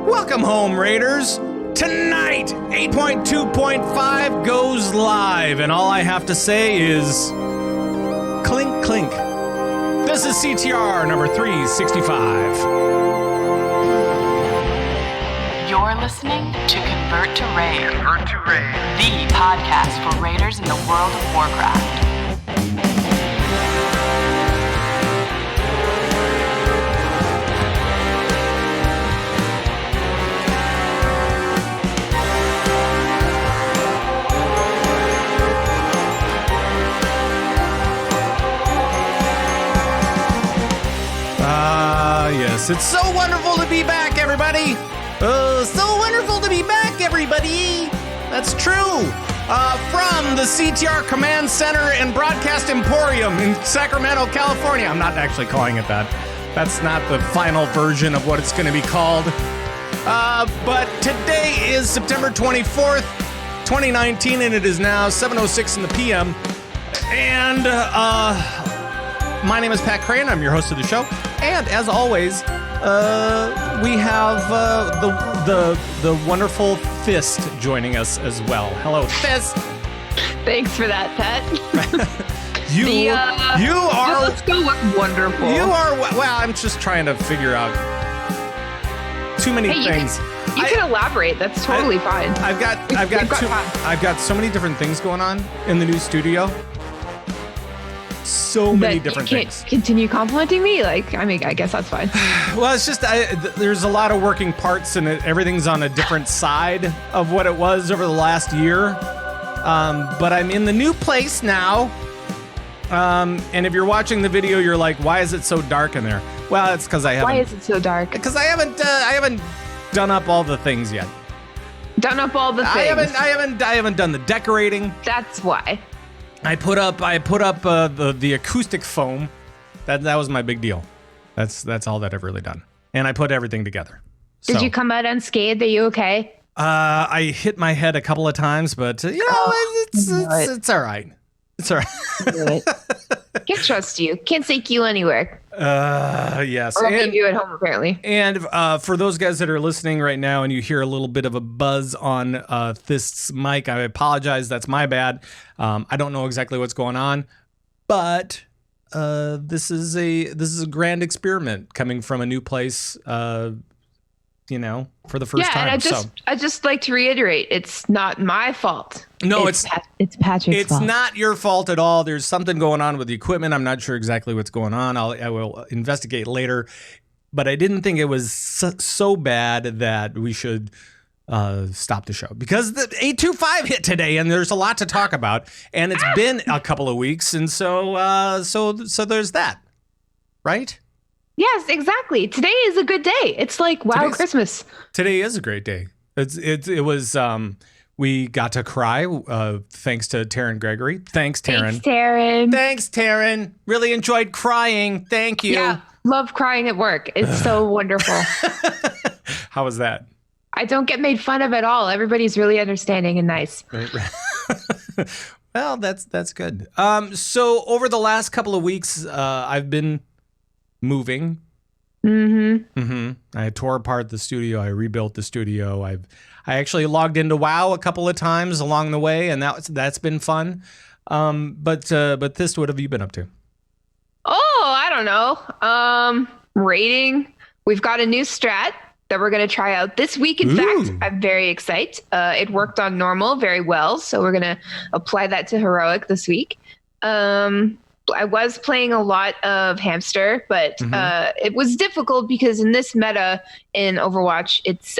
Welcome home, Raiders. Tonight, 8.2.5 goes live, and all I have to say is clink, clink. This is CTR number 365. You're listening to Convert to Raid, the podcast for raiders in the world of Warcraft. Yes, it's so wonderful to be back, everybody. So wonderful to be back, everybody. That's true. From the CTR Command Center and Broadcast Emporium in Sacramento, California. I'm not actually calling it that. That's not the final version of what it's going to be called. But today is September 24th, 2019, and it is now 7:06 in the PM. And my name is Pat Crane. I'm your host of the show. And as always, we have the wonderful Thyst joining us as well. Hello, Thyst. Thanks for that, Pat. You are. Let's go with wonderful. You are. Well, I'm just trying to figure out too many things. You can elaborate. That's totally fine. I've got so many different things going on in the new studio. So many different things. Continue complimenting me? I guess that's fine. Well, it's just there's a lot of working parts and everything's on a different side of what it was over the last year. But I'm in the new place now. And if you're watching the video, you're like, why is it so dark in there? Well, it's because I haven't. Why is it so dark? Because I haven't done up all the things yet. Done up all the things. I haven't done the decorating. That's why. I put up the acoustic foam. That was my big deal. That's all that I've really done. And I put everything together. Did you come out unscathed? Are you okay? I hit my head a couple of times, but it's all right. It's all right. Can't trust you. Can't take you anywhere. Yes. Or leave you at home, apparently. And for those guys that are listening right now and you hear a little bit of a buzz on Thyst's mic, I apologize. That's my bad. I don't know exactly what's going on, but this is a grand experiment coming from a new place. For the first time. And I just like to reiterate, it's not my fault. No, it's Patrick's fault. It's not your fault at all. There's something going on with the equipment. I'm not sure exactly what's going on. I will investigate later. But I didn't think it was so bad that we should stop the show because the 825 hit today, and there's a lot to talk about. And it's been a couple of weeks, and so there's that, right? Yes, exactly. Today is a good day. It's like, wow, Christmas. Today is a great day. It was, we got to cry, thanks to Taryn Gregory. Thanks, Taryn. Thanks, Taryn. Really enjoyed crying. Thank you. Yeah, love crying at work. It's so wonderful. How was that? I don't get made fun of at all. Everybody's really understanding and nice. Well, that's good. So over the last couple of weeks, I've been moving. I tore apart the studio. I rebuilt the studio. I actually logged into WoW a couple of times along the way, and that's been fun. But Thyst, what have you been up to? Oh, I don't know. Raiding. We've got a new strat that we're going to try out this week. In fact, I'm very excited. It worked on normal very well, so we're going to apply that to heroic this week. I was playing a lot of hamster, but it was difficult because in this meta in Overwatch, it's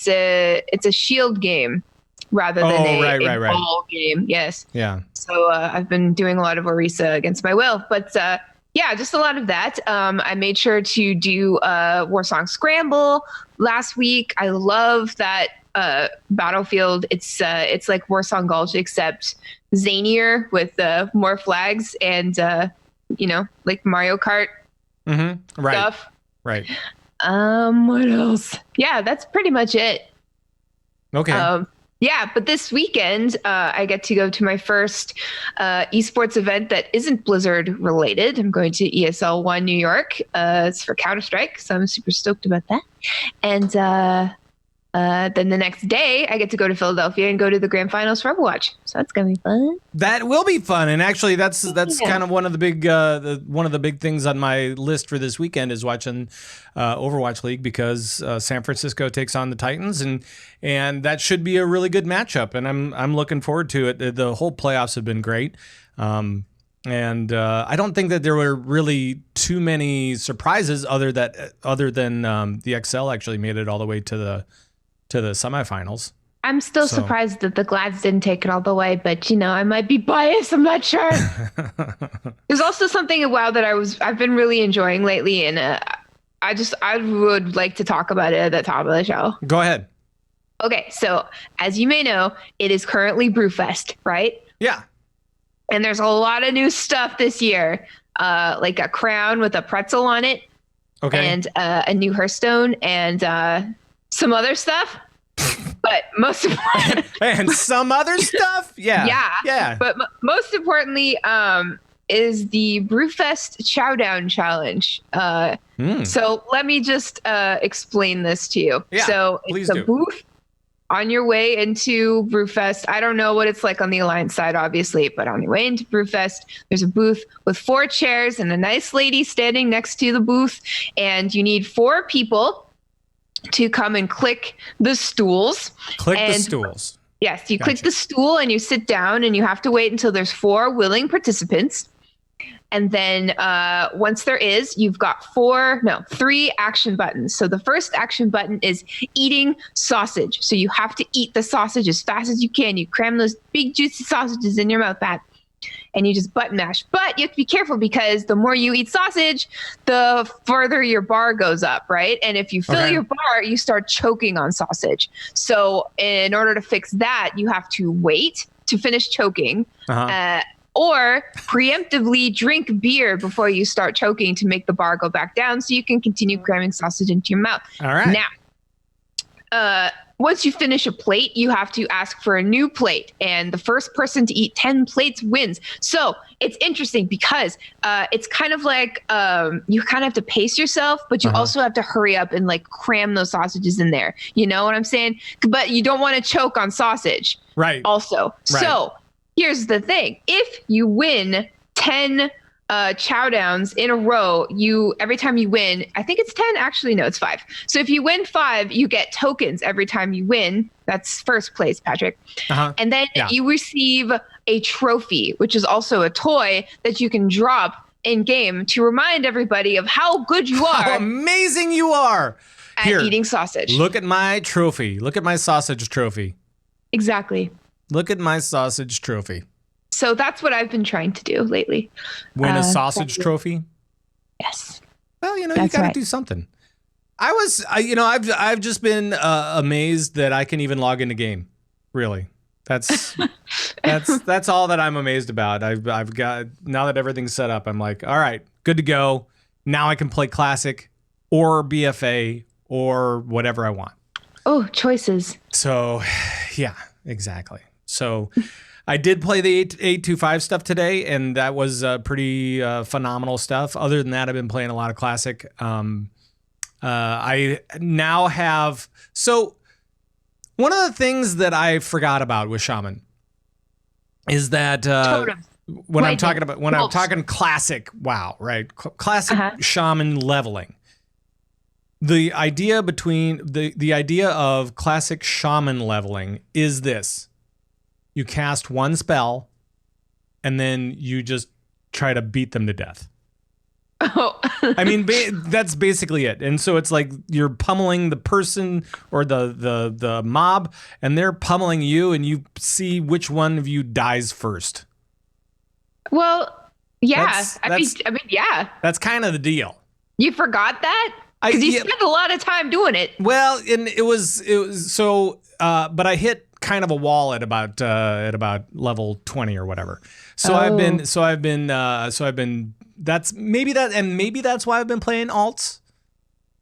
a shield game rather than a ball game. Yes. Yeah. So I've been doing a lot of Orisa against my will, but just a lot of that. I made sure to do Warsong Scramble last week. I love that Battlefield. It's like Warsong Gulch except zanier with more flags and like Mario Kart stuff. Right. What else? Yeah, that's pretty much it. Okay. Yeah, but this weekend, I get to go to my first esports event that isn't Blizzard related. I'm going to ESL One New York. It's for Counter-Strike, so I'm super stoked about that. And then the next day, I get to go to Philadelphia and go to the grand finals for Overwatch. So that's gonna be fun. That will be fun, and actually, that's kind of one of the big things on my list for this weekend is watching Overwatch League because San Francisco takes on the Titans, and that should be a really good matchup, and I'm looking forward to it. The whole playoffs have been great, and I don't think that there were really too many surprises other than the XL actually made it all the way to the semifinals. I'm still surprised that the Glads didn't take it all the way, but I might be biased. I'm not sure. There's also something in WoW that I've been really enjoying lately, and I would like to talk about it at the top of the show. Go ahead. Okay, so as you may know, it is currently Brewfest, right? Yeah. And there's a lot of new stuff this year, like a crown with a pretzel on it, and a new Hearthstone, and some other stuff. But most importantly, and some other stuff, yeah. But most importantly, is the Brewfest Chowdown Challenge. So let me just explain this to you. Yeah, so it's a booth on your way into Brewfest. I don't know what it's like on the Alliance side, obviously, but on your way into Brewfest, there's a booth with 4 chairs and a nice lady standing next to the booth, and you need 4 people to come and click the stools. The stools. Yes, you click the stool and you sit down, and you have to wait until there's 4 willing participants. And then once there is, you've got 3 action buttons. So the first action button is eating sausage. So you have to eat the sausage as fast as you can. You cram those big juicy sausages in your mouth, Pat, and you just button mash. But you have to be careful because the more you eat sausage, the further your bar goes up, right? And if you fill your bar, you start choking on sausage. So in order to fix that, you have to wait to finish choking, or preemptively drink beer before you start choking to make the bar go back down so you can continue cramming sausage into your mouth. All right. Now, once you finish a plate, you have to ask for a new plate, and the first person to eat 10 plates wins. So it's interesting because it's kind of like you kind of have to pace yourself, but you also have to hurry up and like cram those sausages in there. You know what I'm saying? But you don't want to choke on sausage. Right. Also. Right. So here's the thing. If you win 10 chowdowns in a row, every time you win, I think it's 10, actually no, it's 5. So if you win 5, you get tokens every time you win. That's first place, Patrick. And then you receive a trophy, which is also a toy that you can drop in game to remind everybody of how good you are. How amazing you are at eating sausage. Look at my trophy. Look at my sausage trophy. Exactly. Look at my sausage trophy. So that's what I've been trying to do lately. Win a sausage trophy? Yes. Well, you got to do something. I've just been amazed that I can even log into game. Really. That's all that I'm amazed about. I've got, now that everything's set up, I'm like, all right, good to go. Now I can play classic or BFA or whatever I want. Oh, choices. So, yeah, exactly. So I did play the 825 stuff today, and that was pretty phenomenal stuff. Other than that, I've been playing a lot of classic. I now have... So one of the things that I forgot about with Shaman is that when I'm talking classic WoW, right? Classic Shaman leveling. The idea the idea of classic Shaman leveling is this. You cast one spell, and then you just try to beat them to death. Oh. I mean, that's basically it. And so it's like you're pummeling the person or the mob, and they're pummeling you, and you see which one of you dies first. Well, yeah. I mean, yeah. That's kind of the deal. You forgot that? Because you spent a lot of time doing it. Well, and it was so, but I hit kind of a wall at about level 20 or whatever. So I've been that's maybe that's why I've been playing alts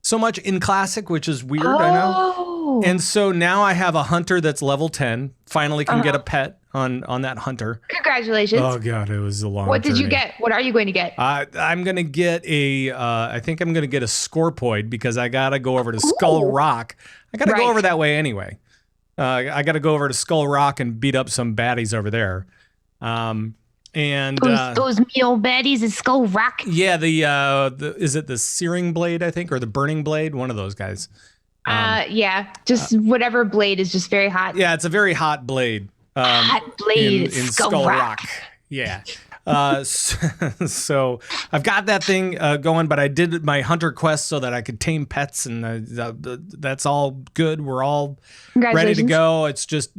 so much in classic, which is weird. I know. And so now I have a hunter that's level 10. Finally can get a pet on that hunter. Congratulations. Oh God, it was a long What did you journey. get? What are you going to get? I'm going to get I think I'm going to get a Scorpoid because I got to go over to Skull Rock. I got to go over that way anyway. I got to go over to Skull Rock and beat up some baddies over there. And those meal baddies at Skull Rock. Yeah, the is it the Searing Blade, I think, or the Burning Blade? One of those guys. Yeah, just whatever blade is just very hot. Yeah, it's a very hot blade. Hot blade in Skull Rock. Yeah. So I've got that thing going, but I did my hunter quest so that I could tame pets, and that's all good. We're all ready to go. It's just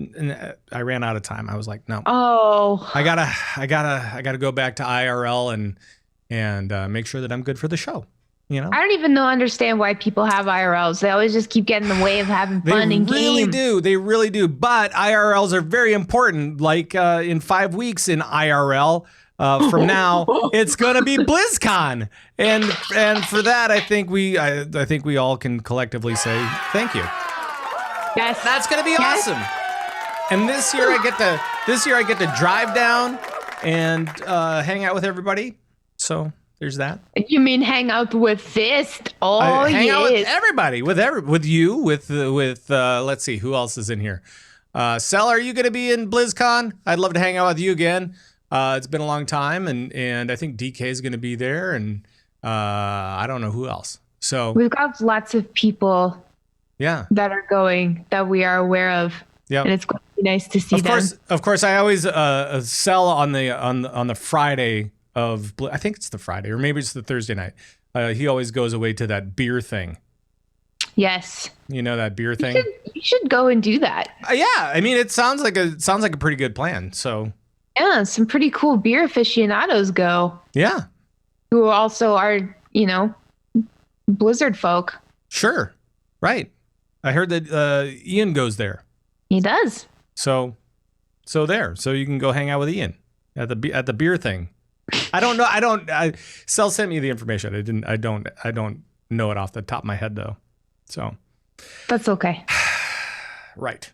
I ran out of time. I was like, no. Oh. I gotta go back to IRL and make sure that I'm good for the show. You know? I don't even understand why people have IRLs. They always just keep getting in the way of having fun and games. They really do. But IRLs are very important. Like in 5 weeks in IRL. From now, it's gonna be BlizzCon, and for that, I think we all can collectively say thank you. Yes, that's gonna be awesome. And this year I get to drive down and hang out with everybody. So there's that. You mean hang out with Thyst? Oh, hang out with yes. everybody, with you, with let's see who else is in here. Sel, are you gonna be in BlizzCon? I'd love to hang out with you again. It's been a long time, and I think DK is going to be there, and I don't know who else. So we've got lots of people, that are going that we are aware of. Yeah, and it's going to be nice to see them. Of course, I always sell on the Friday of. I think it's the Friday, or maybe it's the Thursday night. He always goes away to that beer thing. Yes. You know that beer thing. You should go and do that. Yeah, I mean, it sounds like a pretty good plan. So. Yeah, some pretty cool beer aficionados go. Yeah. Who also are, Blizzard folk. Sure. Right. I heard that Ian goes there. He does. So there. So you can go hang out with Ian at the beer thing. I don't know. Sel sent me the information. I don't know it off the top of my head though. So. That's okay. Right.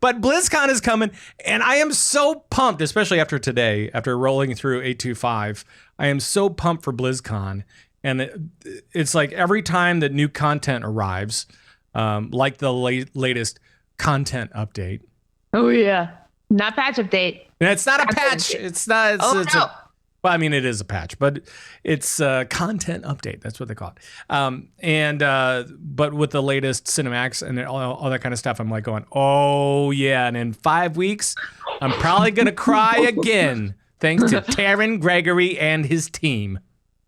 but BlizzCon is coming, and I am so pumped, especially after today, after rolling through 825. I am so pumped for BlizzCon, and it's like every time that new content arrives, like the latest content update. Oh yeah, not patch update. And it's not a patch. It's not. No. Well, I mean, it is a patch, but it's a content update. That's what they call it. But with the latest cinematics and all that kind of stuff, I'm like going, oh, yeah. And in 5 weeks, I'm probably going to cry again, thanks to Taryn Gregory and his team.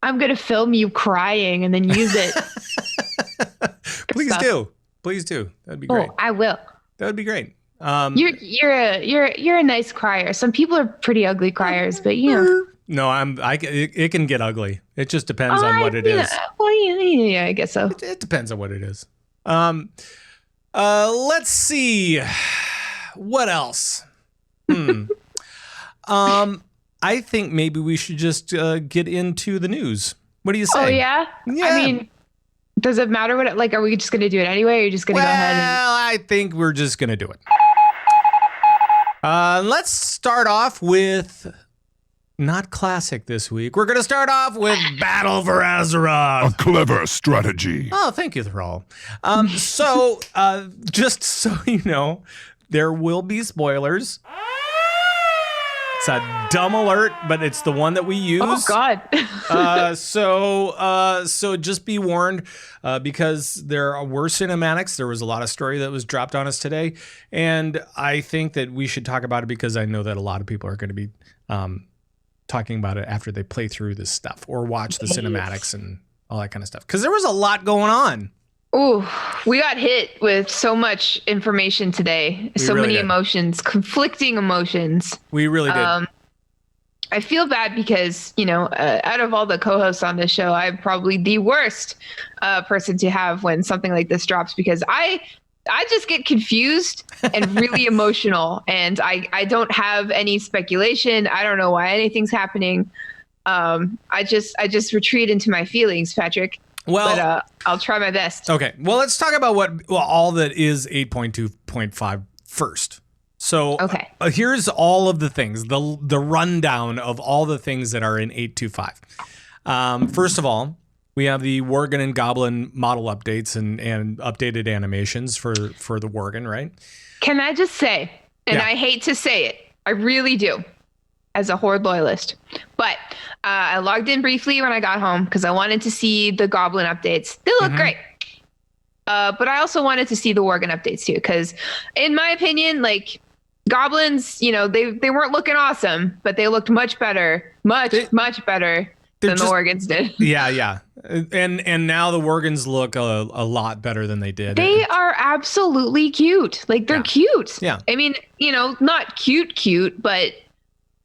I'm going to film you crying and then use it. Please do. That'd be great. Oh, I will. That would be great. You're a nice crier. Some people are pretty ugly criers, but No, it can get ugly. It just depends on what it is. Well, yeah, I guess so. It depends on what it is. Let's see. What else? I think maybe we should just get into the news. What do you say? Oh, yeah? Yeah. I mean, does it matter what are we just going to do it anyway, or are you just going to go ahead Well, I think we're just going to do it. Let's start off with not classic this week. We're going to start off with Battle for Azeroth. A clever strategy. Oh, thank you, Thrall. So, just so you know, there will be spoilers. It's a dumb alert, but it's the one that we use. Oh, God. So just be warned, because there were cinematics. There was a lot of story that was dropped on us today. And I think that we should talk about it because I know that a lot of people are going to be talking about it after they play through this stuff or watch the cinematics and all that kind of stuff. Because there was a lot going on. Ooh, we got hit with so much information today. So many emotions, conflicting emotions. We really did. I feel bad because, out of all the co-hosts on this show, I'm probably the worst person to have when something like this drops, because I just get confused and really emotional, and I don't have any speculation. I don't know why anything's happening. I just retreat into my feelings, Patrick. Well, but I'll try my best. Okay. Well, let's talk about all that is 8.2.5 first. So Okay. Here's all of the things, the rundown of all the things that are in 8.2.5. First of all, we have the Worgen and Goblin model updates and updated animations for the Worgen, right? Can I just say, and I hate to say it, I really do, as a Horde loyalist, but I logged in briefly when I got home because I wanted to see the Goblin updates. They look great. But I also wanted to see the Worgen updates too, because in my opinion, like, Goblins, they weren't looking awesome, but they looked much better, much better than the Worgens did. Yeah. And now the Worgens look a lot better than they did. They are absolutely cute. Like, they're cute. Yeah. I mean, not cute, but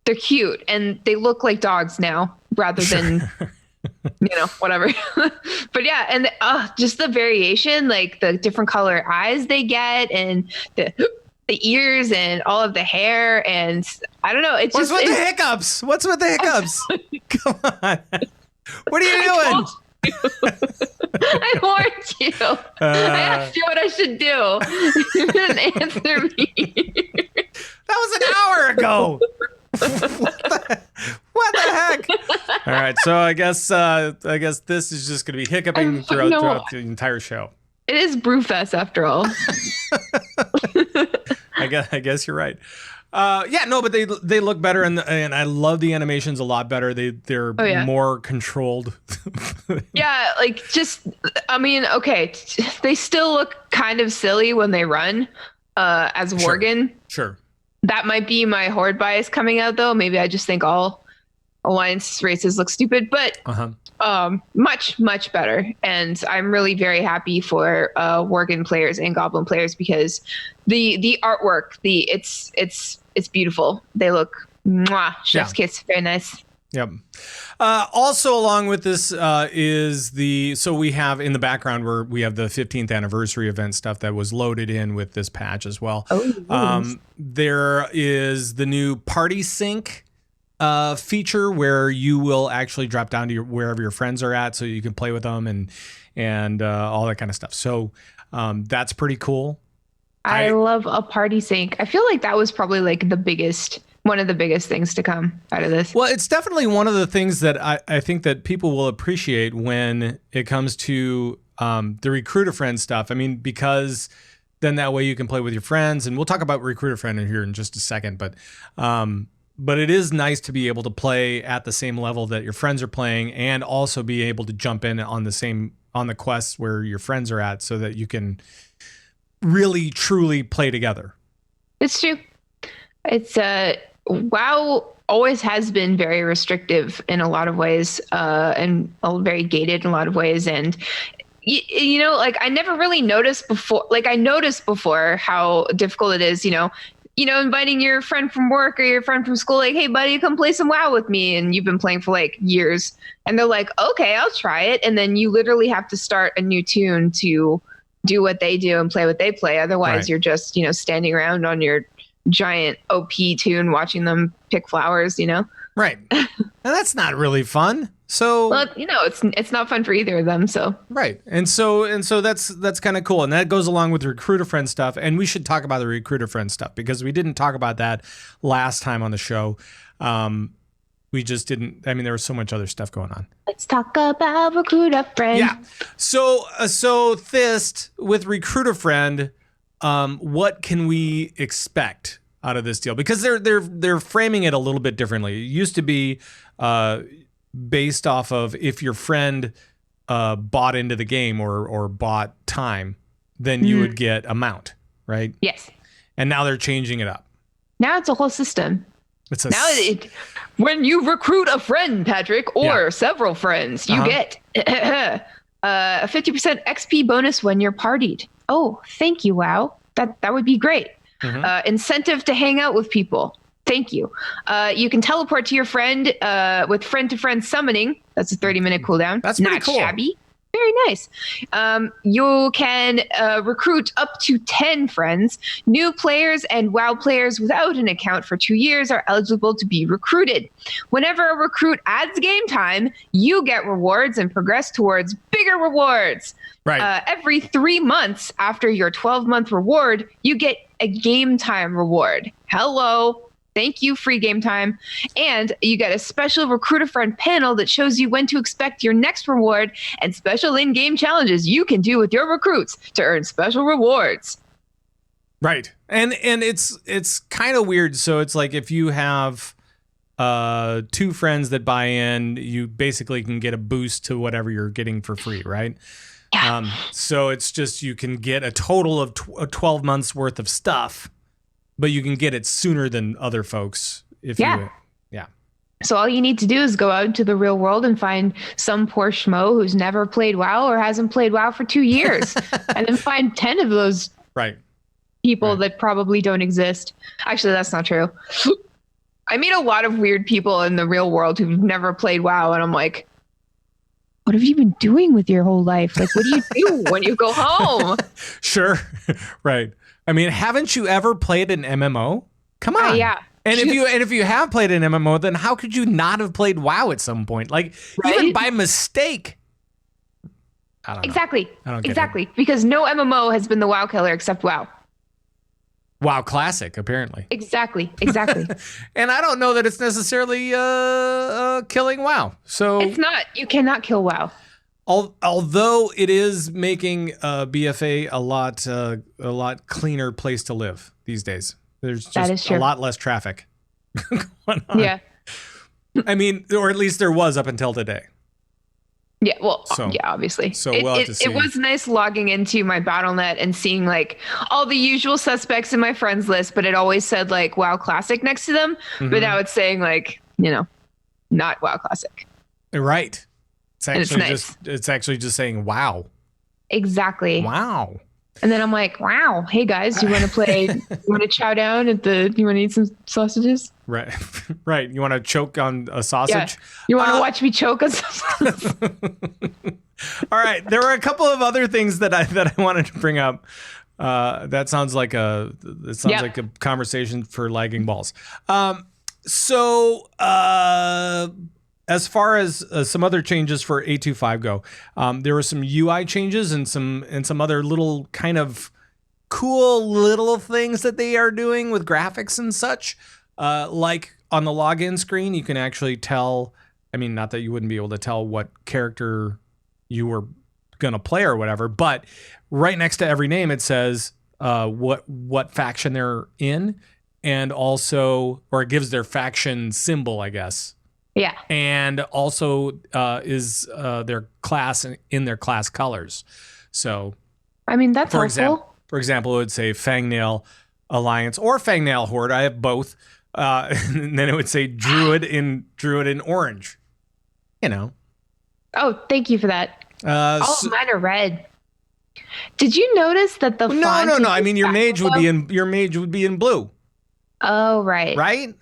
they're cute. And they look like dogs now rather than, whatever. But yeah, and just the variation, like the different color eyes they get and the ears and all of the hair, and I don't know. What's with the hiccups? What's with the hiccups? Come on. What are you doing? I warned you. I asked you what I should do. You didn't answer me. That was an hour ago. What the heck? All right, so I guess this is just going to be hiccuping throughout the entire show. It is Brewfest after all. I guess you're right. But they look better, and I love the animations a lot better. They're more controlled. Yeah, like okay, they still look kind of silly when they run as Worgen. Sure. That might be my Horde bias coming out, though. Maybe I just think all Alliance races look stupid, but much better. And I'm really very happy for Worgen players and Goblin players because the artwork, it's beautiful. They look chef's kiss, very nice. Yep. Also, along with this so we have in the background where we have the 15th anniversary event stuff that was loaded in with this patch as well. There is the new party sync feature where you will actually drop down to wherever your friends are at, so you can play with them and all that kind of stuff. So that's pretty cool. I love a party sync. I feel like that was probably like one of the biggest things to come out of this. Well, it's definitely one of the things that I think that people will appreciate when it comes to the Recruiter Friend stuff. I mean, because then that way you can play with your friends, and we'll talk about Recruiter Friend in here in just a second, but it is nice to be able to play at the same level that your friends are playing, and also be able to jump in on the quests where your friends are at, so that you can really truly play together. It's true. It's WoW always has been very restrictive in a lot of ways, and very gated in a lot of ways, and like I never really noticed before. Like I noticed before how difficult it is, inviting your friend from work or your friend from school, like, hey buddy, come play some WoW with me. And you've been playing for like years, and they're like, okay, I'll try it. And then you literally have to start a new tune to do what they do and play what they play. Otherwise you're just, standing around on your giant OP tune, watching them pick flowers, Right. And that's not really fun. So, well, it's not fun for either of them. So, right. And so that's kind of cool. And that goes along with the Recruiter Friend stuff. And we should talk about the Recruiter Friend stuff because we didn't talk about that last time on the show. We just didn't. I mean, there was so much other stuff going on. Let's talk about Recruiter Friend. Yeah. So Thyst with Recruiter Friend, what can we expect out of this deal? Because they're framing it a little bit differently. It used to be based off of if your friend bought into the game or bought time, then you would get a mount, right? Yes. And now they're changing it up. Now it's a whole system. When you recruit a friend, Patrick, or several friends, you get a 50% XP bonus when you're partied. Oh, thank you, WoW. That would be great. Incentive to hang out with people. Thank you. You can teleport to your friend with friend-to-friend summoning. That's a 30-minute cooldown. That's pretty cool. Not shabby. Very nice. You can recruit up to 10 friends. New players and WoW players without an account for 2 years are eligible to be recruited. Whenever a recruit adds game time, you get rewards and progress towards bigger rewards. Right. Every 3 months after your 12-month reward, you get a game time reward. Hello. Thank you, free game time. And you get a special recruit a friend panel that shows you when to expect your next reward and special in-game challenges you can do with your recruits to earn special rewards. Right. And it's kind of weird. So it's like if you have 2 friends that buy in, you basically can get a boost to whatever you're getting for free, right? Yeah. So it's just you can get a total of 12 months worth of stuff, but you can get it sooner than other folks if you. So all you need to do is go out into the real world and find some poor schmo who's never played WoW or hasn't played WoW for 2 years, and then find 10 of those people that probably don't exist. Actually, that's not true. I meet a lot of weird people in the real world who've never played WoW, and I'm like, what have you been doing with your whole life? Like, what do you do when you go home? Sure. Right. I mean, haven't you ever played an MMO? Come on. Yeah. And if you have played an MMO, then how could you not have played WoW at some point? Like, even by mistake. I don't know. Exactly. I don't get exactly. Because no MMO has been the WoW killer except WoW. WoW Classic, apparently. Exactly. And I don't know that it's necessarily killing WoW. So it's not. You cannot kill WoW. Although it is making BFA a lot cleaner place to live these days. There's just a lot less traffic going on. Yeah. I mean, or at least there was up until today. Yeah, well, obviously. So we'll have to see. It was nice logging into my Battle.net and seeing like all the usual suspects in my friends list, but it always said like WoW Classic next to them. Mm-hmm. But now it's saying like, not WoW Classic. Right. It's actually nice. just saying WoW. Exactly. Wow. And then I'm like, wow, hey guys, you want to play? You want to chow down you want to eat some sausages? Right, right. You want to choke on a sausage? Yeah. You want to watch me choke on sausages? All right. There were a couple of other things that I wanted to bring up. That sounds like a conversation for lagging balls. As far as some other changes for 8.2.5 go, there were some UI changes and some other little kind of cool little things that they are doing with graphics and such. Like on the login screen, you can actually tell. I mean, not that you wouldn't be able to tell what character you were gonna play or whatever, but right next to every name it says what faction they're in, and also, or it gives their faction symbol, I guess. Yeah. And also is their class in their class colors. So, I mean, that's helpful. For example, it would say Fangnail Alliance or Fangnail Horde. I have both. And then it would say Druid in orange. Oh, thank you for that. Mine are red. Did you notice that the font? No. I mean, your mage would be in blue. Oh, right. Right?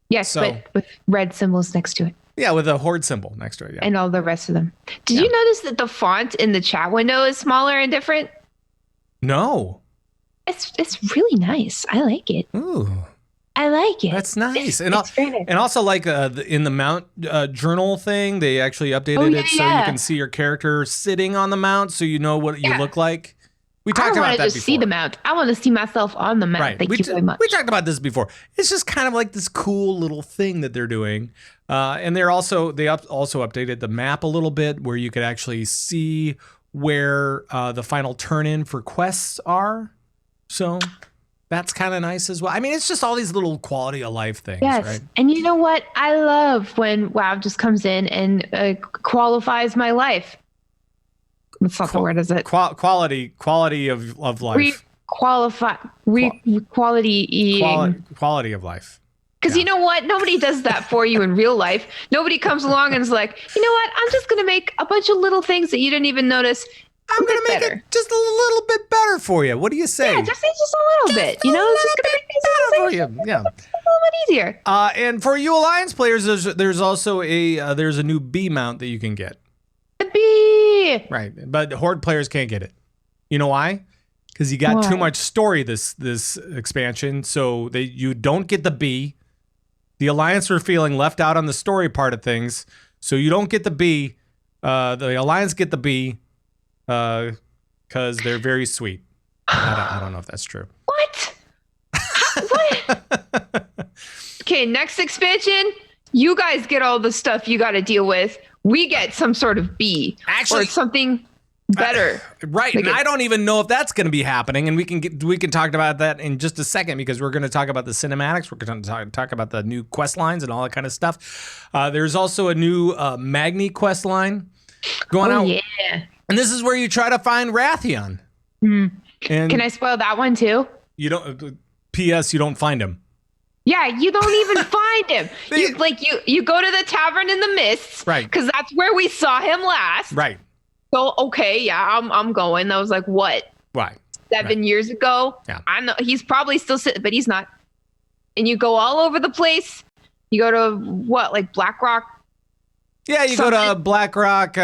Yes, but with red symbols next to it. Yeah, with a horde symbol next to it. Yeah. And all the rest of them. Did you notice that the font in the chat window is smaller and different? No. It's really nice. I like it. Ooh. I like it. That's nice. It's very nice. And also like in the mount journal thing, they actually updated it so you can see your character sitting on the mount so you know what you look like. We talked about that before. I want to just see the mount. I want to see myself on the mount. Right. Thank you very much. We talked about this before. It's just kind of like this cool little thing that they're doing. And they also updated the map a little bit where you could actually see where the final turn-in for quests are. So that's kind of nice as well. I mean, it's just all these little quality of life things, right? And you know what? I love when WoW just comes in and qualifies my life. That's not the word, is it? Quality of life. Quality of life. Because you know what? Nobody does that for you in real life. Nobody comes along and is like, you know what? I'm just going to make a bunch of little things that you didn't even notice. I'm going to make it just a little bit better for you. What do you say? Yeah, just a little bit. You know, it's just going to make things better for you. Yeah. A little bit easier. And for you Alliance players, there's also there's a new B mount that you can get. The B. me. Right. But Horde players can't get it. You know why? Because you got too much story this expansion, so you don't get the B. The Alliance are feeling left out on the story part of things, so you don't get the B. The Alliance get the B because they're very sweet. I don't know if that's true. What? What? Okay, next expansion, you guys get all the stuff you got to deal with. We get some sort of B. Actually, or something better. Right, and I don't even know if that's going to be happening, and we can talk about that in just a second because we're going to talk about the cinematics. We're going to talk about the new quest lines and all that kind of stuff. There's also a new Magni quest line going out. Yeah. And this is where you try to find Wrathion. And Can I spoil that one too? You don't. P.S. You don't find him. Yeah, you don't even find him. You go to the Tavern in the Mists, right? Because that's where we saw him last, right? So okay, yeah, I'm going. I was like, what? Right. 7 years ago. Yeah. I know he's probably still sitting, but he's not. And you go all over the place. You go to what, like Blackrock? Yeah, you go to Blackrock.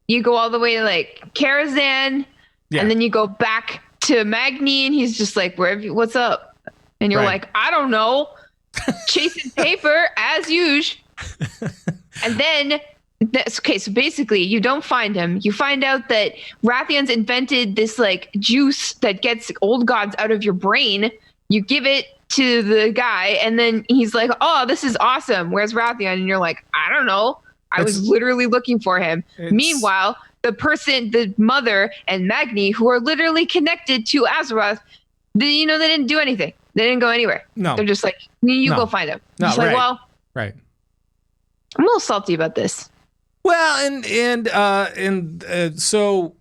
You go all the way to like Karazhan, and then you go back to Magni, and he's just like, what's up? And you're like, I don't know, chasing paper as usual. And then, okay, so basically you don't find him. You find out that Wrathion's invented this like juice that gets old gods out of your brain. You give it to the guy, and then he's like, oh, this is awesome. Where's Wrathion? And you're like, I don't know. I was literally looking for him. Meanwhile, the mother and Magni, who are literally connected to Azeroth, they didn't do anything. They didn't go anywhere. No. They're just like, you go find him. No, just like, well, right. I'm a little salty about this. Well, and so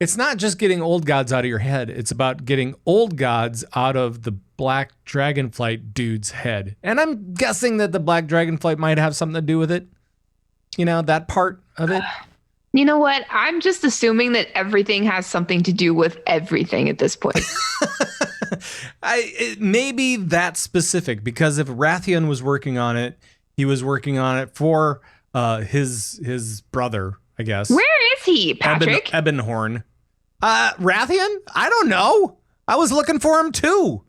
it's not just getting old gods out of your head. It's about getting old gods out of the Black Dragonflight dude's head. And I'm guessing that the Black Dragonflight might have something to do with it. You know, that part of it. You know what? I'm just assuming that everything has something to do with everything at this point. It may be that specific, because if Wrathion was working on it, he was working on it for his brother, I guess. Where is he, Patrick? Ebonhorn. Wrathion? I don't know. I was looking for him too.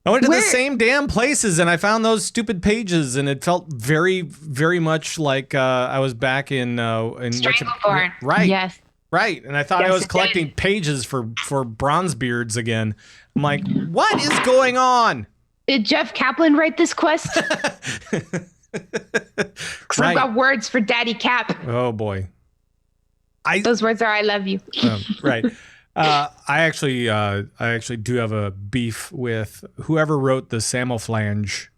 I went to the same damn places and I found those stupid pages, and it felt very, very much like I was back in Strangleborn. Right. Yes. Right. And I thought I was collecting pages for Bronzebeards again. I'm like, what is going on? Did Jeff Kaplan write this quest? Because I've got words for Daddy Cap. Oh boy. Those words are "I love you." Right. I actually do have a beef with whoever wrote the Samelflange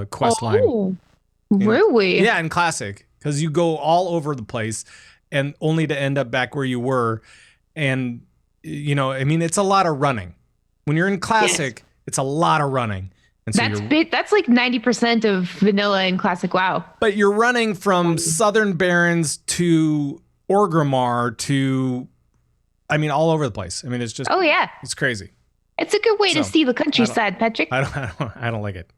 quest line. Really? Yeah, in Classic, because you go all over the place, and only to end up back where you were, and it's a lot of running. When you're in Classic, it's a lot of running. And so that's big. That's like 90% of vanilla in Classic WoW. But you're running from Southern Barrens to Orgrimmar to, all over the place. It's just, it's crazy. It's a good way to see the countryside, Patrick. I don't like it.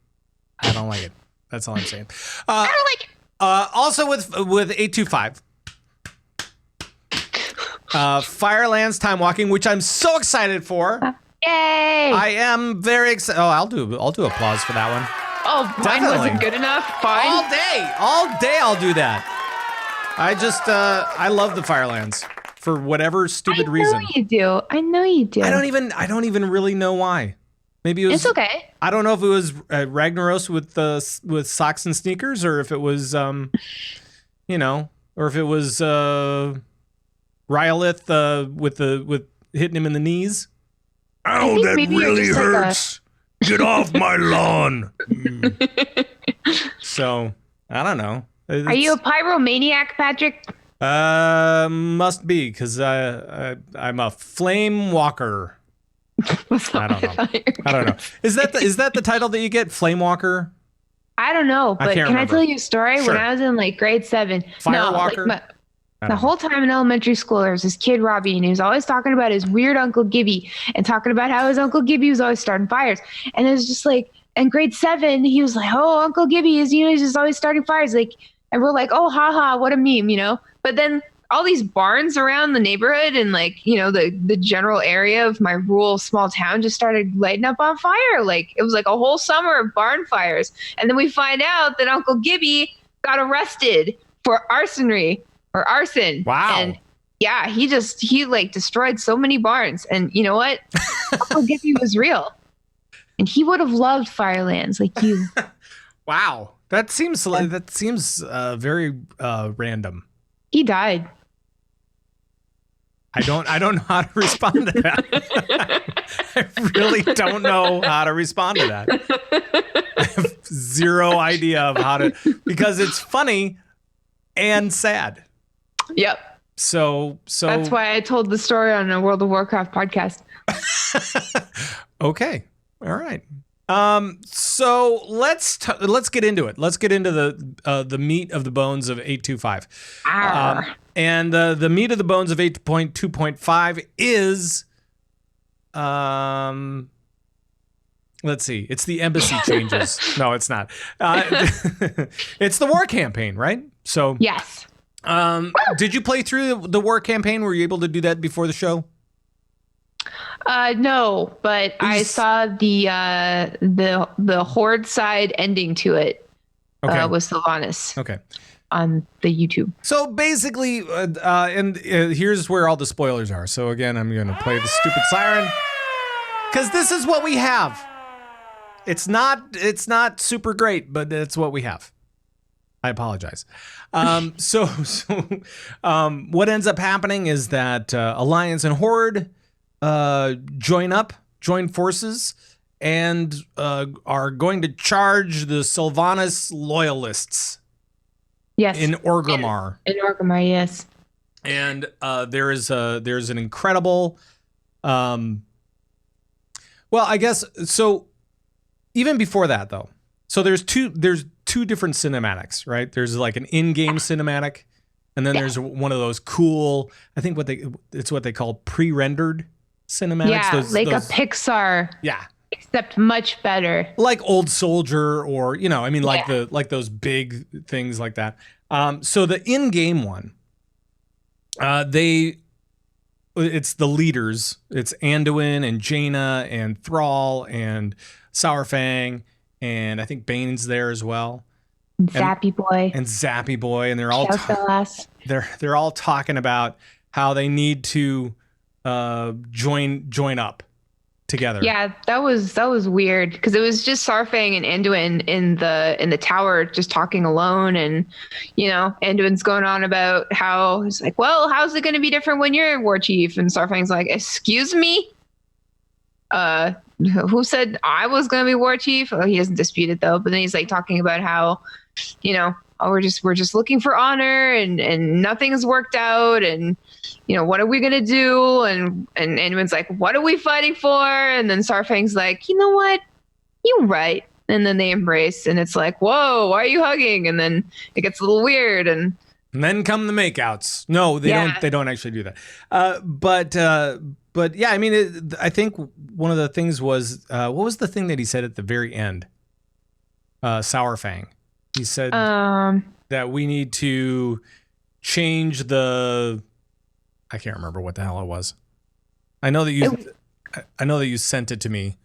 I don't like it. That's all I'm saying. I don't like it. Also with 825, Firelands Timewalking, which I'm so excited for. Yay! I am very excited. Oh, I'll do applause for that one. Oh, mine wasn't good enough. Fine. All day I'll do that. I love the Firelands for whatever stupid reason. I know you do. I don't even really know why. Maybe it was. It's okay. I don't know if it was Ragnaros with socks and sneakers, or if it was or if it was Rylith with hitting him in the knees. Oh, that really hurts. Get off my lawn. So, I don't know. Are you a pyromaniac, Patrick? Must be, because I'm a flame walker. I don't know. Is that the title that you get, Flame Walker? I don't know, but can I tell you a story? Sure. When I was in like grade 7, Firewalker. The whole time in elementary school, there was this kid, Robbie, and he was always talking about his weird Uncle Gibby and talking about how his Uncle Gibby was always starting fires. And it was just like, in grade 7, he was like, oh, Uncle Gibby is, he's just always starting fires. Like, And we're like, oh, haha, what a meme, you know? But then all these barns around the neighborhood and like, you know, the general area of my rural small town just started lighting up on fire. Like it was like a whole summer of barn fires. And then we find out that Uncle Gibby got arrested for arson. Wow. And yeah, he like destroyed so many barns. And you know what? Uncle Gibby was real. And he would have loved Firelands like you. Wow. That seems very random. He died. I don't know how to respond to that. I really don't know how to respond to that. I have zero idea of how to, because it's funny and sad. Yep. So that's why I told the story on a World of Warcraft podcast. Okay. All right. So let's get into it. Let's get into the meat of the bones of 8.2.5. And the meat of the bones of 8.2.5 is, let's see. It's the embassy changes. No, it's not. It's the war campaign, right? So yes. Did you play through the war campaign? Were you able to do that before the show? No, but I saw the Horde side ending to it. Okay. With Sylvanas. Okay. On the YouTube. So basically, here's where all the spoilers are. So again, I'm going to play the stupid siren because this is what we have. It's not super great, but it's what we have. I apologize. So what ends up happening is that Alliance and Horde join forces, and are going to charge the Sylvanas loyalists. Yes. In Orgrimmar. In Orgrimmar, yes. And there's an incredible, well, I guess so. Even before that, though, so there's two different cinematics, right? There's like an in-game cinematic, and then there's one of those cool. I think it's what they call pre-rendered cinematics. Yeah, those a Pixar. Yeah. Except much better. Like Old Soldier, or like those big things like that. So the in-game one, it's the leaders. It's Anduin and Jaina and Thrall and Sourfang, and I think Bane's there as well. Zappy Boy, and they're all they're all talking about how they need to join up together. Yeah, that was weird because it was just Saurfang and Anduin in the tower just talking alone, and Anduin's going on about how he's like, well, how's it going to be different when you're war chief? And Saurfang's like, excuse me, who said I was going to be war chief? Oh, he doesn't dispute it though, but then he's like talking about how we're just looking for honor, and nothing's worked out, and what are we gonna do? And Anduin's like, what are we fighting for? And then Saurfang's like, you know what? You're right. And then they embrace, and it's like, whoa, why are you hugging? And then it gets a little weird, and then come the makeouts. No, they don't actually do that. But yeah, I mean, I think one of the things was, what was the thing that he said at the very end? Sourfang. He said that we need to change the. I can't remember what the hell it was. I know that you sent it to me.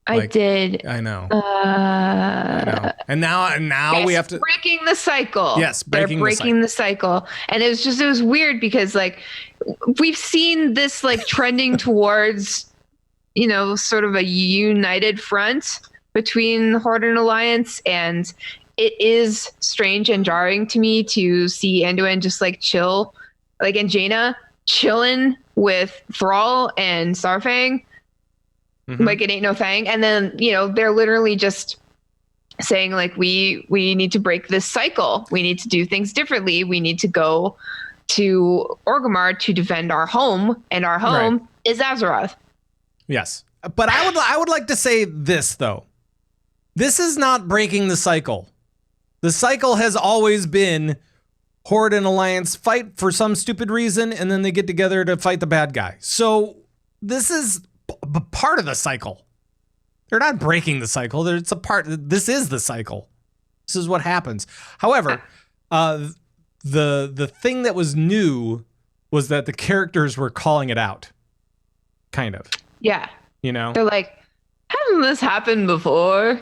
I did. I know. I know. And now we have to breaking the cycle. Yes, breaking the cycle. And it was weird because like we've seen this like trending towards sort of a united front between Horde and Alliance, and it is strange and jarring to me to see Anduin just like chill, like, and Jaina chilling with Thrall and Saurfang, like it ain't no thing. And then they're literally just saying like we need to break this cycle. We need to do things differently. We need to go to Orgrimmar to defend our home, and our home is Azeroth. Yes, but I would like to say this though. This is not breaking the cycle. The cycle has always been Horde and Alliance fight for some stupid reason, and then they get together to fight the bad guy. So this is part of the cycle. They're not breaking the cycle. It's a part. This is the cycle. This is what happens. However, The thing that was new was that the characters were calling it out, kind of. Yeah. You know, They're like, hasn't this happened before?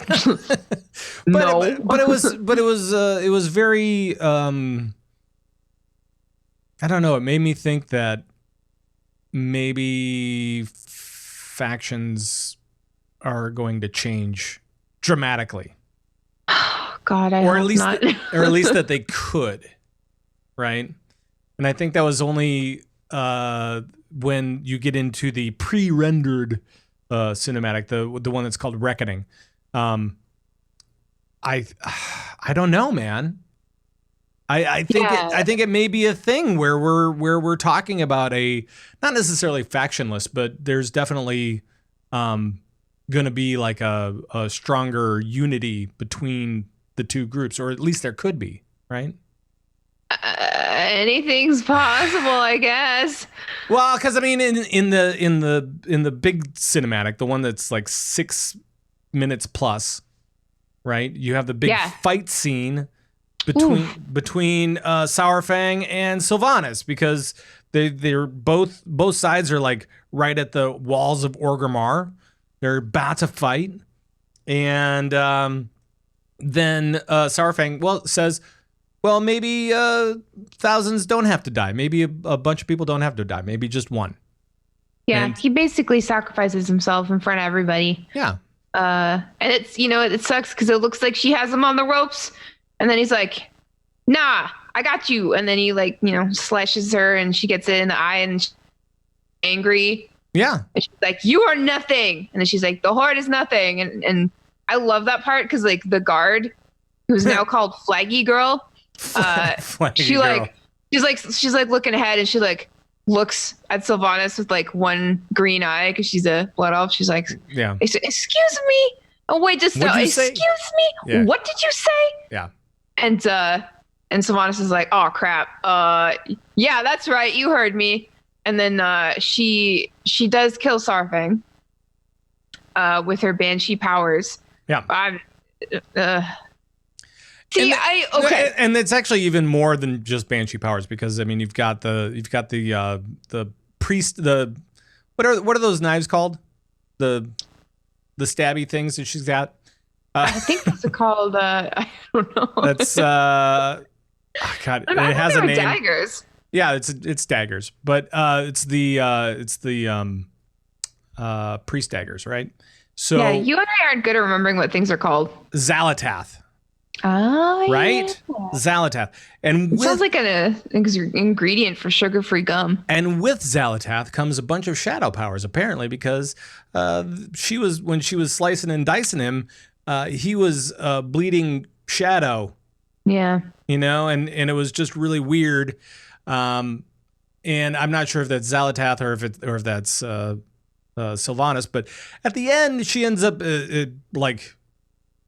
No. but it was very. I don't know. It made me think that maybe factions are going to change dramatically. God, I or at hope least not. or at least that they could, right? And I think that was only when you get into the pre-rendered cinematic, the one that's called Reckoning. I don't know, man. I think it may be a thing where we're talking about a not necessarily factionless, but there's definitely going to be like a stronger unity between the two groups, or at least there could be, right? Anything's possible, I guess. Well, because I mean, in the big cinematic, the one that's like 6 minutes plus, right? You have the big fight scene between Sourfang and Sylvanas, because they're both sides are like right at the walls of Orgrimmar. They're about to fight, and then Sourfang says, well, maybe thousands don't have to die. Maybe a bunch of people don't have to die. Maybe just one. Yeah, and he basically sacrifices himself in front of everybody. Yeah. And it's, it sucks because it looks like she has him on the ropes. And then he's like, nah, I got you. And then he slashes her and she gets it in the eye and she's angry. Yeah. And she's like, you are nothing. And then she's like, the Horde is nothing. And I love that part because like the guard, who's now called Flaggy Girl, Flaggy Girl. she's like looking ahead and she like looks at Sylvanas with like one green eye because she's a blood elf. She's like, yeah. Excuse me. Oh wait, just no. Excuse me. Yeah. What did you say? Yeah. And Sylvanas is like, oh crap. Yeah, that's right. You heard me. And then she does kill Sarfang with her banshee powers. Yeah. And it's actually even more than just banshee powers, because I mean you've got the priest, what are those knives called? The stabby things that she's got. I think those are called I don't know. That's God, it has a name. Daggers. Yeah, it's daggers, but it's the priest daggers, right? So yeah, you and I aren't good at remembering what things are called. Xalatath. Oh, right? Yeah. Xalatath. And it sounds like an ingredient for sugar-free gum. And with Xalatath comes a bunch of shadow powers, apparently, because when she was slicing and dicing him, he was bleeding shadow. Yeah. And it was just really weird. And I'm not sure if that's Xalatath or if that's Sylvanas, but at the end she ends up like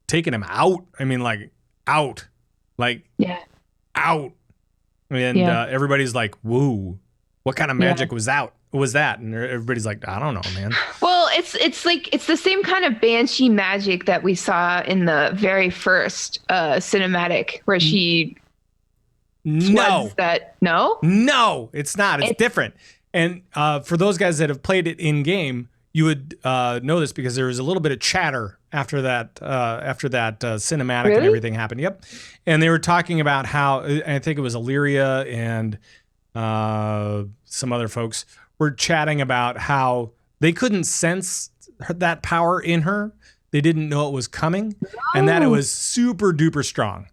taking him out. I mean, like out, like out, and everybody's like, "Whoa, what kind of magic was that?" And everybody's like, "I don't know, man." Well, it's like it's the same kind of banshee magic that we saw in the very first cinematic where she. No, it's not. It's different. And for those guys that have played it in game, you would know this because there was a little bit of chatter after that cinematic and everything happened. Yep. And they were talking about how, I think it was Illyria and some other folks were chatting about how they couldn't sense that power in her. They didn't know it was coming, and that it was super duper strong.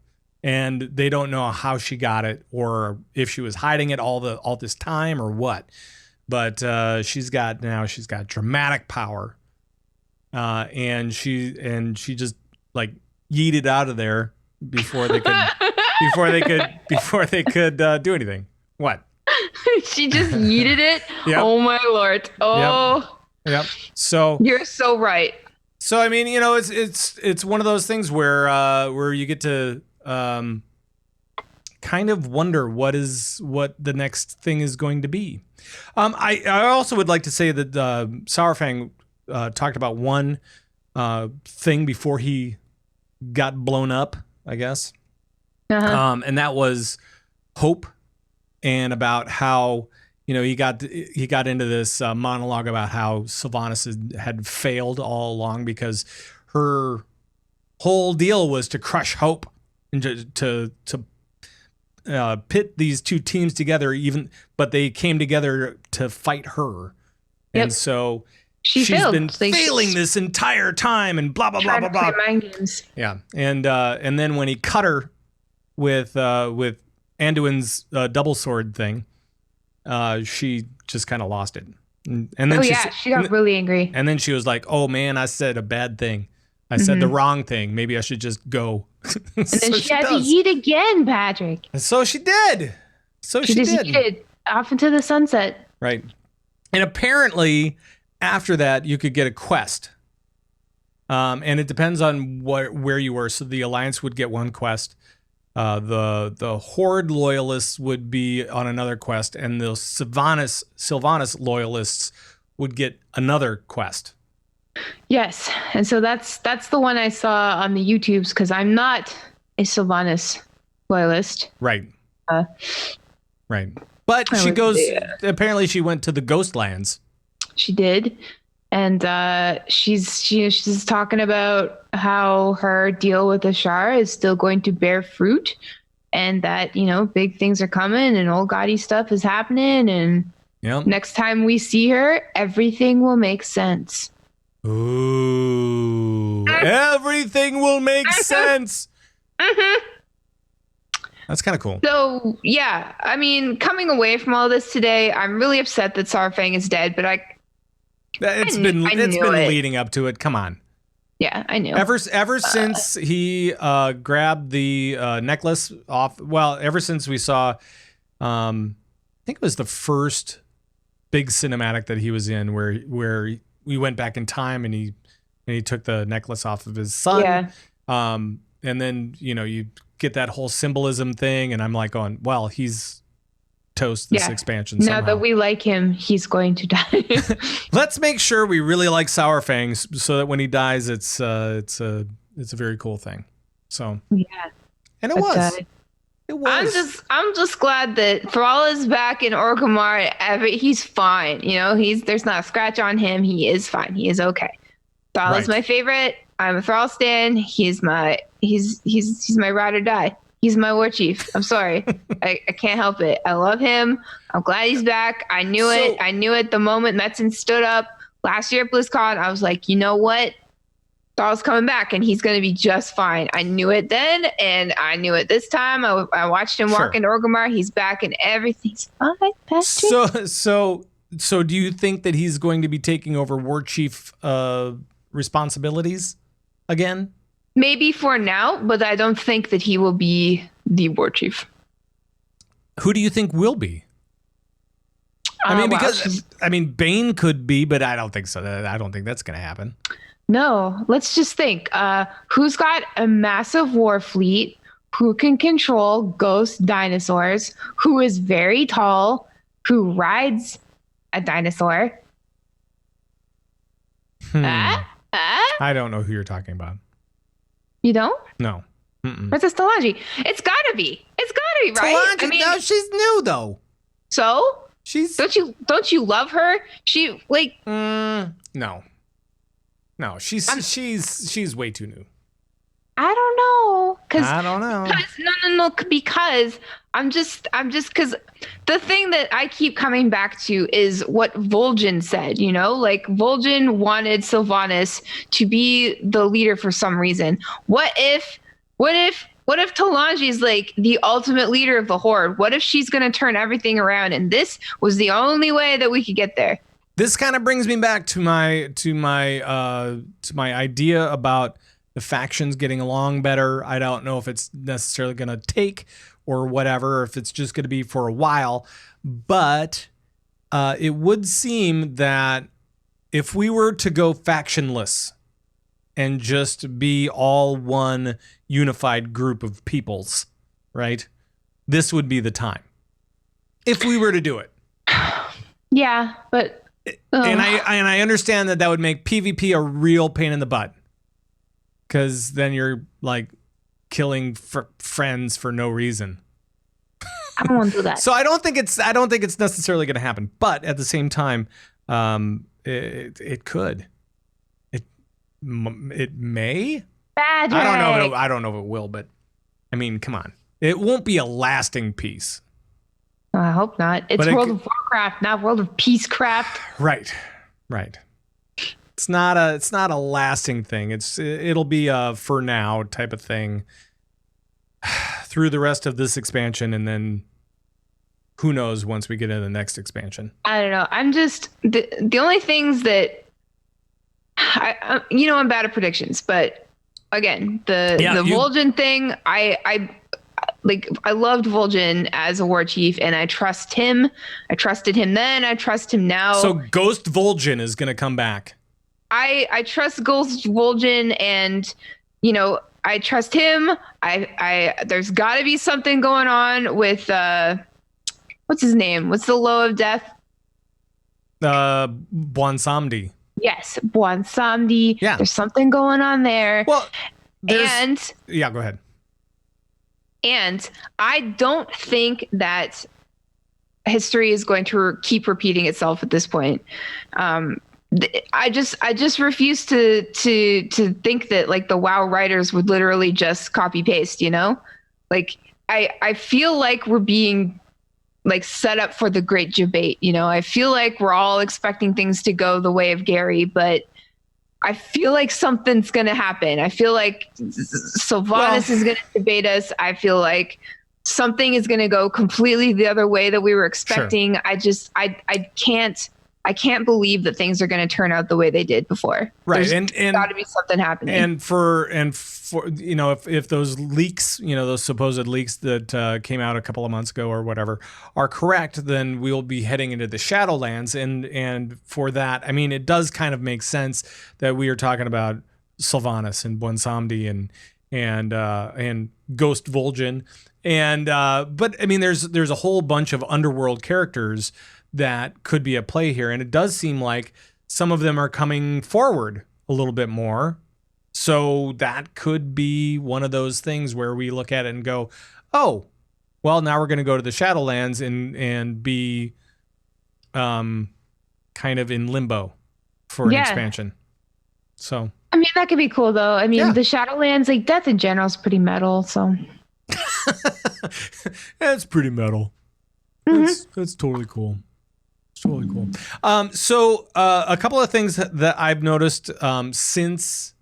And they don't know how she got it, or if she was hiding it all this time, or what. But she's got dramatic power, and she just like yeeted out of there before they could do anything. What? She just yeeted it. Yep. Oh my lord! Oh. Yep. So you're so right. So I mean, it's one of those things where you get to kind of wonder what the next thing is going to be. I also would like to say that Sourfang talked about one thing before he got blown up, I guess. And that was hope, and about how he got into this monologue about how Sylvanas had failed all along because her whole deal was to crush hope and to pit these two teams together, but they came together to fight her. Yep. And so she's been failing this entire time, and blah blah blah blah blah. Mind games. Yeah, and then when he cut her with Anduin's double sword thing, she just kind of lost it. And then she got really angry. And then she was like, "Oh man, I said a bad thing. I said the wrong thing. Maybe I should just go." And then she had to eat again, Patrick. And so she did. She did. Off into the sunset. Right. And apparently, after that, you could get a quest. And it depends on where you were. So the Alliance would get one quest. The Horde loyalists would be on another quest, and the Sylvanas loyalists would get another quest. Yes, and so that's the one I saw on the YouTubes, because I'm not a Sylvanas loyalist. Right. Right. But she goes. Apparently, she went to the Ghostlands. She did, and she's talking about how her deal with Ashara is still going to bear fruit, and that big things are coming, and old gaudy stuff is happening, and next time we see her, everything will make sense. Ooh, everything will make sense. That's kind of cool. So, yeah, I mean, coming away from all this today, I'm really upset that Saurfang is dead, but it's been leading up to it. Come on. Yeah, I knew. Ever since he grabbed the necklace off, ever since we saw, I think it was the first big cinematic that he was in where we went back in time and he took the necklace off of his son. Yeah. And then, you get that whole symbolism thing, and I'm like going, well, he's toast this expansion somehow. Now that we like him, he's going to die. Let's make sure we really like Saurfang so that when he dies, it's a very cool thing. So yeah. And it was. It was. I'm just glad that Thrall is back in Orgrimmar. He's fine. There's not a scratch on him. He is fine. He is okay. Thrall is my favorite. I'm a Thrall stan. He's my ride or die. He's my war chief. I'm sorry. I can't help it. I love him. I'm glad he's back. I knew it. I knew it the moment Metzen stood up last year at BlizzCon. I was like, you know what? Thrall's coming back, and he's going to be just fine. I knew it then, and I knew it this time. I watched him walk into Orgrimmar. He's back, and everything's fine, Patrick. So do you think that he's going to be taking over war chief responsibilities again? Maybe for now, but I don't think that he will be the war chief. Who do you think will be? Bane could be, but I don't think so. I don't think that's going to happen. No, let's just think. Who's got a massive war fleet? Who can control ghost dinosaurs? Who is very tall? Who rides a dinosaur? I don't know who you're talking about. You don't? No. Princess Talanji. It's gotta be. It's gotta be, right? Talanji, no, she's new though. So? Don't you love her? She no. No, she's way too new. I don't know. I don't know. Because I'm just because the thing that I keep coming back to is what Vol'jin said, like Vol'jin wanted Sylvanas to be the leader for some reason. What if Talanji is like the ultimate leader of the Horde? What if she's going to turn everything around, and this was the only way that we could get there? This kind of brings me back to my idea about the factions getting along better. I don't know if it's necessarily going to take or whatever, or if it's just going to be for a while. But it would seem that if we were to go factionless and just be all one unified group of peoples, right? This would be the time. If we were to do it. Yeah, but... And I understand that would make PvP a real pain in the butt. Because then you're like killing friends for no reason. I don't want to do that. So I don't think it's necessarily going to happen. But at the same time, it could. It may. Patrick. I don't know if it will, but I mean, come on. It won't be a lasting peace. I hope not. It's World of Warcraft, not World of Peacecraft. Right. It's not a lasting thing. It'll be a for now type of thing through the rest of this expansion, and then who knows once we get into the next expansion. I don't know. I'm just the only things that I'm bad at predictions, but again, the Vol'jin thing, I loved Vol'jin as a war chief, and I trust him. I trusted him then. I trust him now. So Ghost Vol'jin is going to come back. I trust Ghost Vol'jin, and I trust him. There's got to be something going on with what's his name? What's the Low of Death? Bwansamdi. Yes, Bwansamdi. Yeah. There's something going on there. Well, go ahead. And I don't think that history is going to keep repeating itself at this point. I just refuse to think that like the WoW writers would literally just copy paste, Like I feel like we're being like set up for the great debate, I feel like we're all expecting things to go the way of Gary, but I feel like something's going to happen. I feel like Sylvanas is going to debate us. I feel like something is going to go completely the other way that we were expecting. Sure. I can't believe that things are going to turn out the way they did before. Right. There's got to be something happening. And for if those leaks, those supposed leaks that came out a couple of months ago or whatever are correct, then we'll be heading into the Shadowlands. And for that, I mean, it does kind of make sense that we are talking about Sylvanas and Bwansamdi and Ghost Vol'jin. But I mean, there's a whole bunch of underworld characters that could be at play here. And it does seem like some of them are coming forward a little bit more. So that could be one of those things where we look at it and go, oh, well, now we're going to go to the Shadowlands and be kind of in limbo for an expansion. So, I mean, that could be cool though. I mean, the Shadowlands, like death in general is pretty metal. So it's pretty metal. Mm-hmm. That's totally cool. It's totally cool. So a couple of things that I've noticed since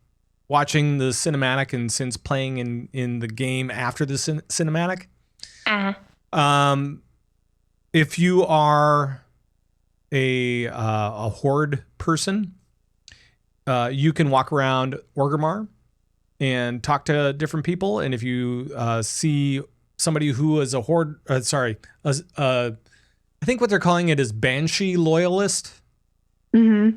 watching the cinematic and since playing in the game after the cinematic. If you are a horde person, you can walk around Orgrimmar and talk to different people. And if you see somebody who is a horde, I think what they're calling it is Banshee loyalist. Mm-hmm.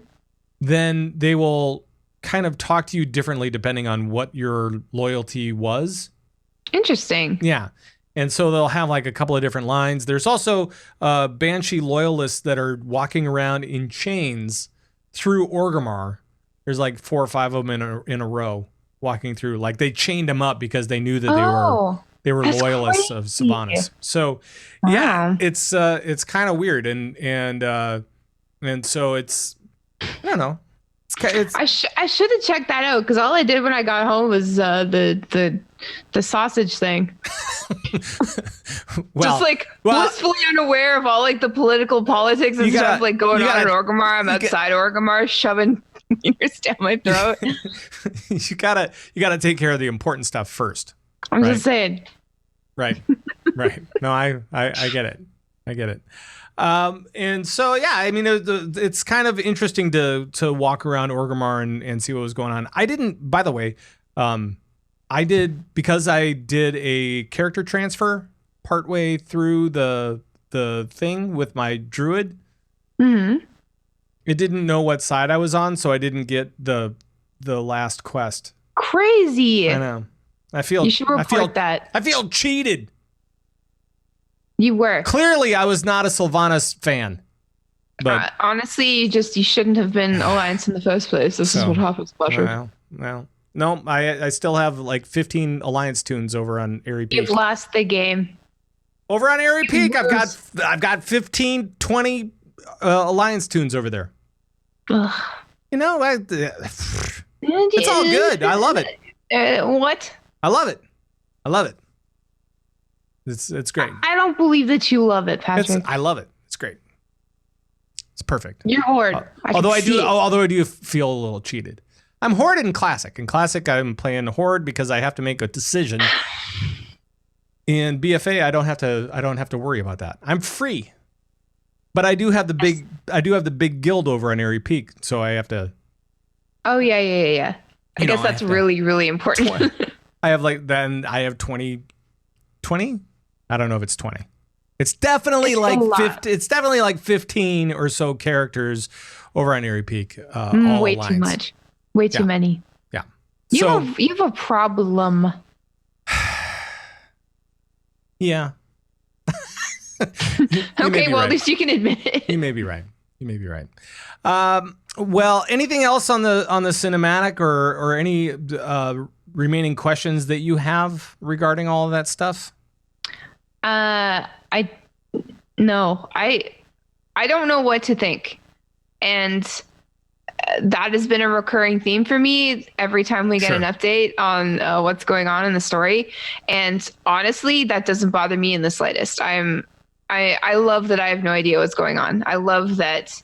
Then they will kind of talk to you differently depending on what your loyalty was. Interesting. Yeah. And so they'll have like a couple of different lines. There's also Banshee loyalists that are walking around in chains through Orgrimmar. There's like 4 or 5 of them in a row walking through. Like they chained them up because they knew that they were loyalists crazy. Of Sylvanas. So yeah, it's kind of weird, and so it's I don't know. I should have checked that out because all I did when I got home was the sausage thing. Just like blissfully unaware of all like the political politics and stuff like going on in Orgrimmar. I'm outside Orgrimmar shoving fingers down my throat. you gotta take care of the important stuff first. I'm just saying. Right. No, I get it. I get it. And so, yeah, I mean, it's kind of interesting to walk around Orgrimmar and see what was going on. I didn't, by the way, because I did a character transfer partway through the thing with my druid. Mm-hmm. It didn't know what side I was on, so I didn't get the last quest. Crazy. I know. You should report that. I feel cheated. You were. Clearly, I was not a Sylvanas fan. But honestly, you shouldn't have been Alliance in the first place. This is what happens, Fletcher. Well, No, I still have like 15 alliance tunes over on Airy Peak. You've lost the game. Over on Airy Peak, I've got 15, 20 alliance tunes over there. Ugh. You know, it's all good. I love it. What? I love it. It's great. I don't believe that you love it, Patrick. I love it. It's great. It's perfect. You're Horde. Although I do feel a little cheated. I'm Horde in Classic. In Classic, I'm playing Horde because I have to make a decision. In BFA, I don't have to worry about that. I'm free. But I do have the big guild over on Airy Peak, so I have to. Oh yeah. I guess that's really, really important. I have 20. I don't know if it's 20. It's definitely like 50. It's definitely like 15 or so characters over on Airy Peak. Way too much. Way too many. Yeah. You have a problem. Yeah. Okay, well, at least you can admit it. You may be right. Well, anything else on the cinematic or any remaining questions that you have regarding all of that stuff? I don't know what to think. And that has been a recurring theme for me every time we get an update on what's going on in the story. And honestly, that doesn't bother me in the slightest. I love that I have no idea what's going on. I love that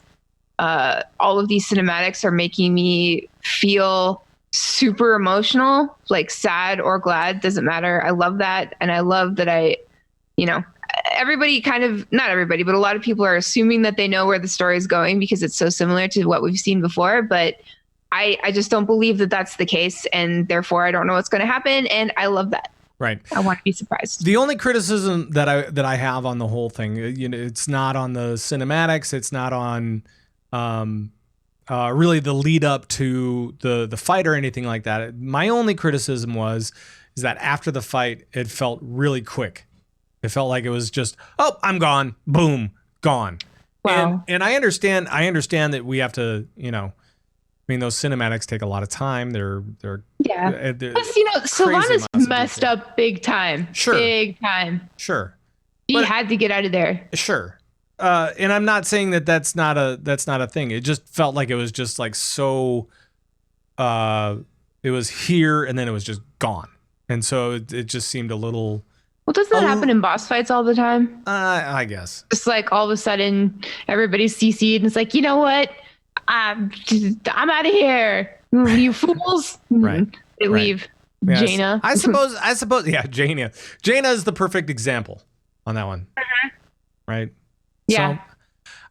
all of these cinematics are making me feel super emotional, like sad or glad, doesn't matter. I love that. And I love that everybody not everybody, but a lot of people are assuming that they know where the story is going because it's so similar to what we've seen before. But I just don't believe that that's the case. And therefore, I don't know what's going to happen. And I love that. Right. I want to be surprised. The only criticism that I have on the whole thing, it's not on the cinematics. It's not on really the lead up to the fight or anything like that. My only criticism is that after the fight, it felt really quick. It felt like it was just, oh, I'm gone. Boom, gone. Wow. And I understand that we have to, those cinematics take a lot of time. They're Plus, Sylvanas messed up big time. Sure. Big time. Sure. She had to get out of there. Sure. And I'm not saying that that's not a thing. It just felt like it was just like so. It was here and then it was just gone, and so it just seemed a little. Well, doesn't that happen in boss fights all the time? I guess. Just like all of a sudden everybody's CC'd and it's like, you know what? I'm out of here. You fools. Right. They leave. Yes. Jaina. I suppose. Yeah, Jaina. Jaina is the perfect example on that one. Right. Yeah. So,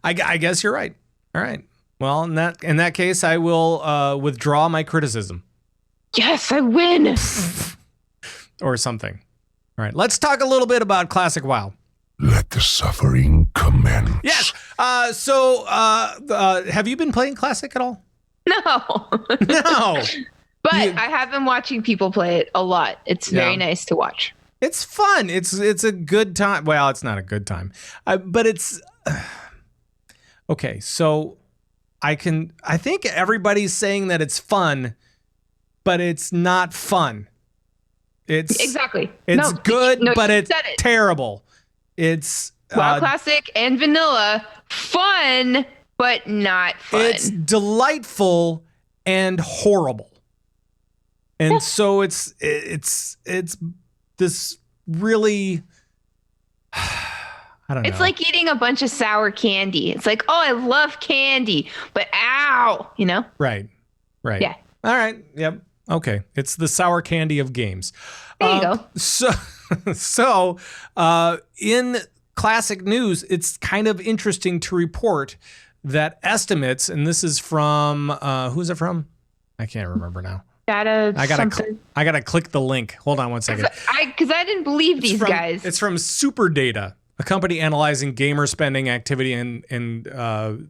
I guess you're right. All right. Well, in that case, I will withdraw my criticism. Yes, I win. Or something. All right. Let's talk a little bit about Classic WoW. Let the suffering commence. Yes. So, have you been playing Classic at all? No. No. But I have been watching people play it a lot. It's very nice to watch. It's fun. It's a good time. Well, it's not a good time, but it's okay. So I think everybody's saying that it's fun, but it's not fun. It's exactly. It's good, but it's terrible. It's WoW Classic and Vanilla, fun, but not fun. It's delightful and horrible. And so it's this really, I don't know. It's like eating a bunch of sour candy. It's like, oh, I love candy, but ow, Right. Yeah. All right. Yep. Okay. It's the sour candy of games. There you go. So in Classic news, it's kind of interesting to report that estimates, and this is from, who's it from? I can't remember now. I gotta click the link. Hold on one second. Because I didn't believe these guys. It's from Superdata, a company analyzing gamer spending activity, and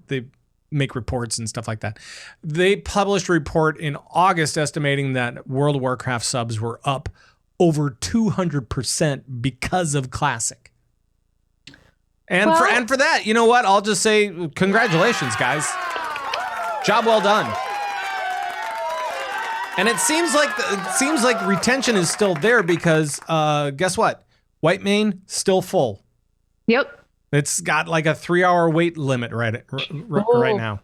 they make reports and stuff like that. They published a report in August estimating that World of Warcraft subs were up over 200% because of Classic. And for that, you know what? I'll just say congratulations, guys. Job well done. And it seems like retention is still there because guess what? Whitemane still full. Yep. It's got like a 3-hour wait limit right now.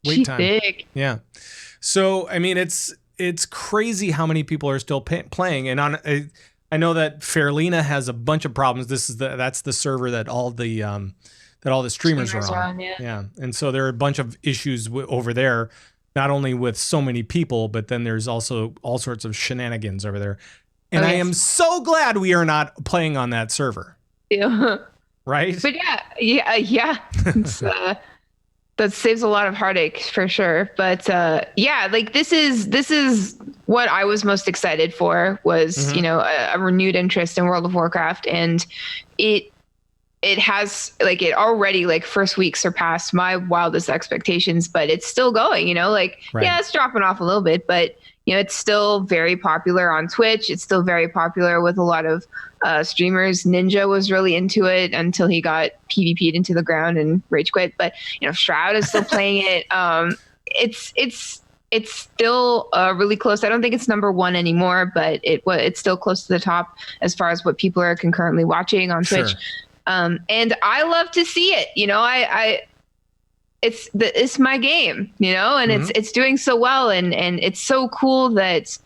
Wait time. Big. Yeah. So I mean, it's crazy how many people are still playing. And I know that Fairlina has a bunch of problems. That's the server that all the streamers are on. Yeah. And so there are a bunch of issues over there, not only with so many people, but then there's also all sorts of shenanigans over there. And I am so glad we are not playing on that server. Yeah. Right? But yeah. It's, that saves a lot of heartache for sure. But like this is what I was most excited for was, a renewed interest in World of Warcraft. And it has it already first week surpassed my wildest expectations, but it's still going, right. Yeah, it's dropping off a little bit, but it's still very popular on Twitch. It's still very popular with a lot of streamers. Ninja was really into it until he got PvP'd into the ground and rage quit. But Shroud is still playing it. It's still really close. I don't think it's number one anymore, but it's still close to the top as far as what people are concurrently watching on Twitch. And I love to see it. It's my game, and it's doing so well, and it's so cool that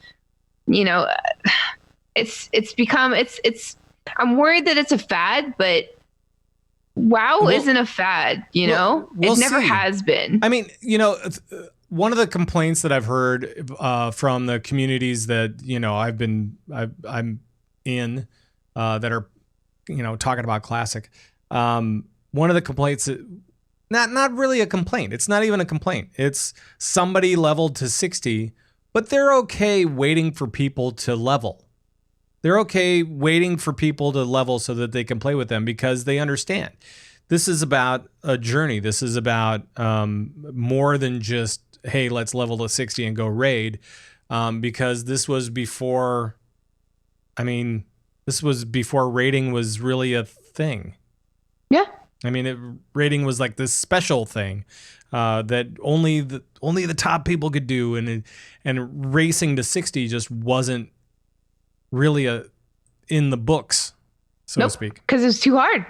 it's become I'm worried that it's a fad, but WoW isn't a fad, we'll it never has been. I mean, one of the complaints that I've heard from the communities that I'm in that are talking about Classic, one of the complaints that not really a complaint. It's not even a complaint. It's somebody leveled to 60, but they're okay waiting for people to level. They're okay waiting for people to level so that they can play with them because they understand. This is about a journey. This is about more than just, hey, let's level to 60 and go raid. Because this was before raiding was really a thing. Yeah. I mean, raiding was like this special thing that only the top people could do, and racing to 60 just wasn't really in the books, so to speak. Because it was too hard.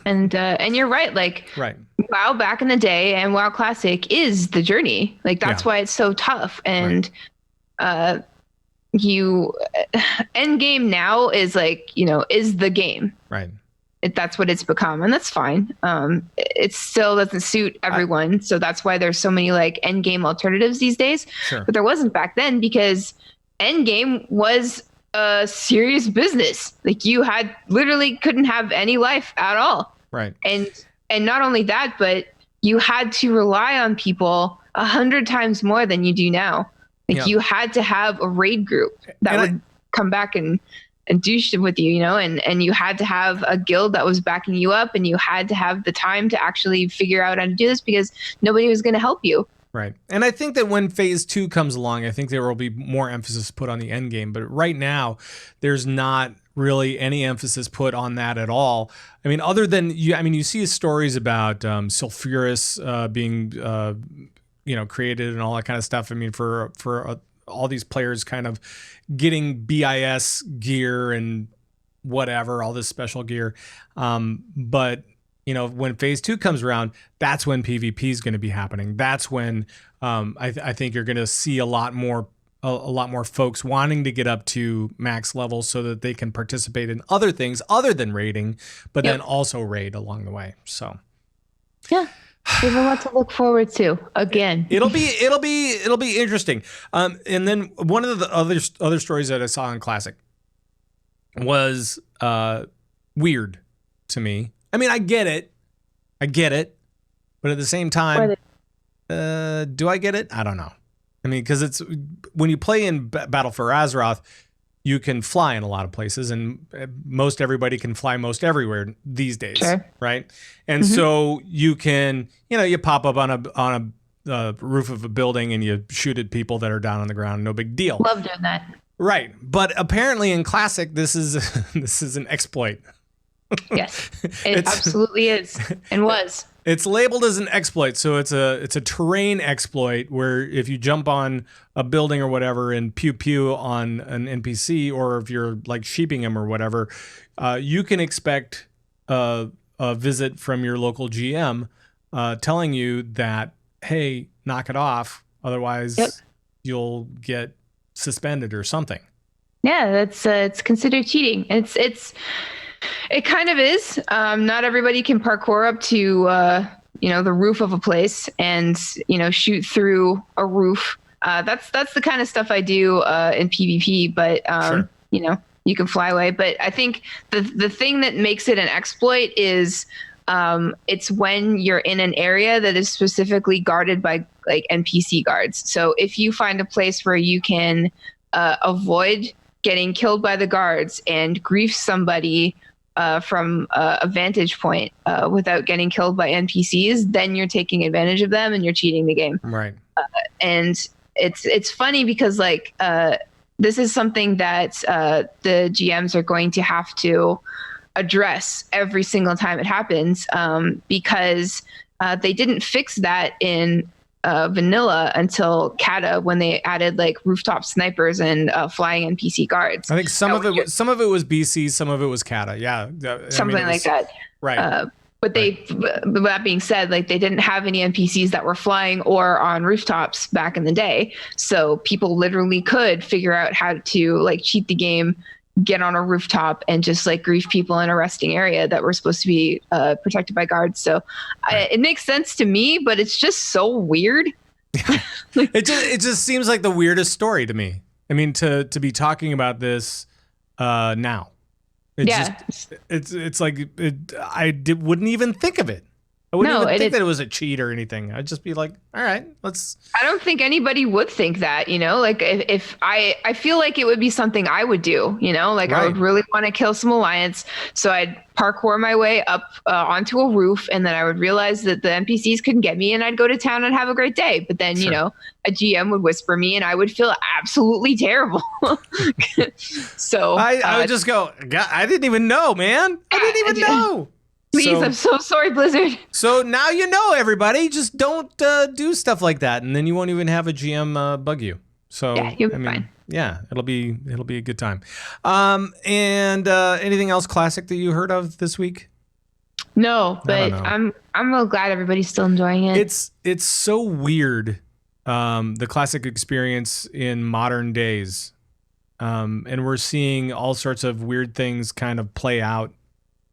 And you're right. Right. WoW back in the day and WoW Classic is the journey. That's why it's so tough. And end game now is is the game. Right. That's what it's become, and that's fine. It still doesn't suit everyone, so that's why there's so many end game alternatives these days. Sure. But there wasn't back then because end game was a serious business. You had literally couldn't have any life at all. Right. And not only that, but you had to rely on people 100 times more than you do now. You had to have a raid group that would come back and do shit with you, and you had to have a guild that was backing you up, and you had to have the time to actually figure out how to do this because nobody was going to help you. Right. And I think that when phase 2 comes along, I think there will be more emphasis put on the end game. But right now, there's not really any emphasis put on that at all. I mean, other than you see stories about Sulfurous being created and all that kind of stuff. I mean, for all these players kind of getting BIS gear and whatever, all this special gear. But when phase 2 comes around, that's when PvP is going to be happening. That's when I think you're going to see a lot more folks wanting to get up to max levels so that they can participate in other things other than raiding, but then also raid along the way. So yeah. We have a lot to look forward to again. It'll be interesting. And then one of the other stories that I saw in Classic was weird to me. I mean, I get it, but at the same time, do I get it? I don't know. I mean, because it's when you play in Battle for Azeroth, you can fly in a lot of places, and most everybody can fly most everywhere these days, right? And so you can, you pop up on a roof of a building and you shoot at people that are down on the ground. No big deal. Love doing that. Right, but apparently in Classic, this is an exploit. Yes, it absolutely is and was. It's labeled as an exploit, so it's a terrain exploit where if you jump on a building or whatever and pew pew on an NPC, or if you're like sheeping him or whatever, you can expect a visit from your local GM telling you that, hey, knock it off, otherwise you'll get suspended or something. Yeah, that's it's considered cheating. It kind of is. Not everybody can parkour up to the roof of a place and shoot through a roof. That's the kind of stuff I do in PvP. But Sure. You can fly away. But I think the thing that makes it an exploit is it's when you're in an area that is specifically guarded by like NPC guards. So if you find a place where you can avoid getting killed by the guards and grief somebody from a vantage point without getting killed by NPCs, then you're taking advantage of them and you're cheating the game. Right. And it's funny because like this is something that the GMs are going to have to address every single time it happens because they didn't fix that in vanilla until Kata, when they added like rooftop snipers and flying NPC guards. I think some of it was BC, some of it was Kata. Yeah, something like that. Right. But that being said, like they didn't have any NPCs that were flying or on rooftops back in the day, so people literally could figure out how to like cheat the game, get on a rooftop and just like grief people in a resting area that were supposed to be protected by guards. So it makes sense to me, but it's just so weird. It just seems like the weirdest story to me. I mean, to be talking about this now. It's like wouldn't even think of it. I wouldn't even think that it was a cheat or anything. I'd just be like, all right, let's. I don't think anybody would think that, like if I feel like it would be something I would do, like right. I would really want to kill some Alliance. So I'd parkour my way up onto a roof, and then I would realize that the NPCs couldn't get me, and I'd go to town and have a great day. But then, sure. A GM would whisper me and I would feel absolutely terrible. So I would just go, God, I didn't even know, man. I didn't even know. Please, I'm so sorry, Blizzard. So now you know, everybody. Just don't do stuff like that, and then you won't even have a GM bug you. So yeah, you'll be fine. Yeah, it'll be a good time. And anything else classic that you heard of this week? No, but I'm real glad everybody's still enjoying it. It's so weird, the classic experience in modern days, and we're seeing all sorts of weird things kind of play out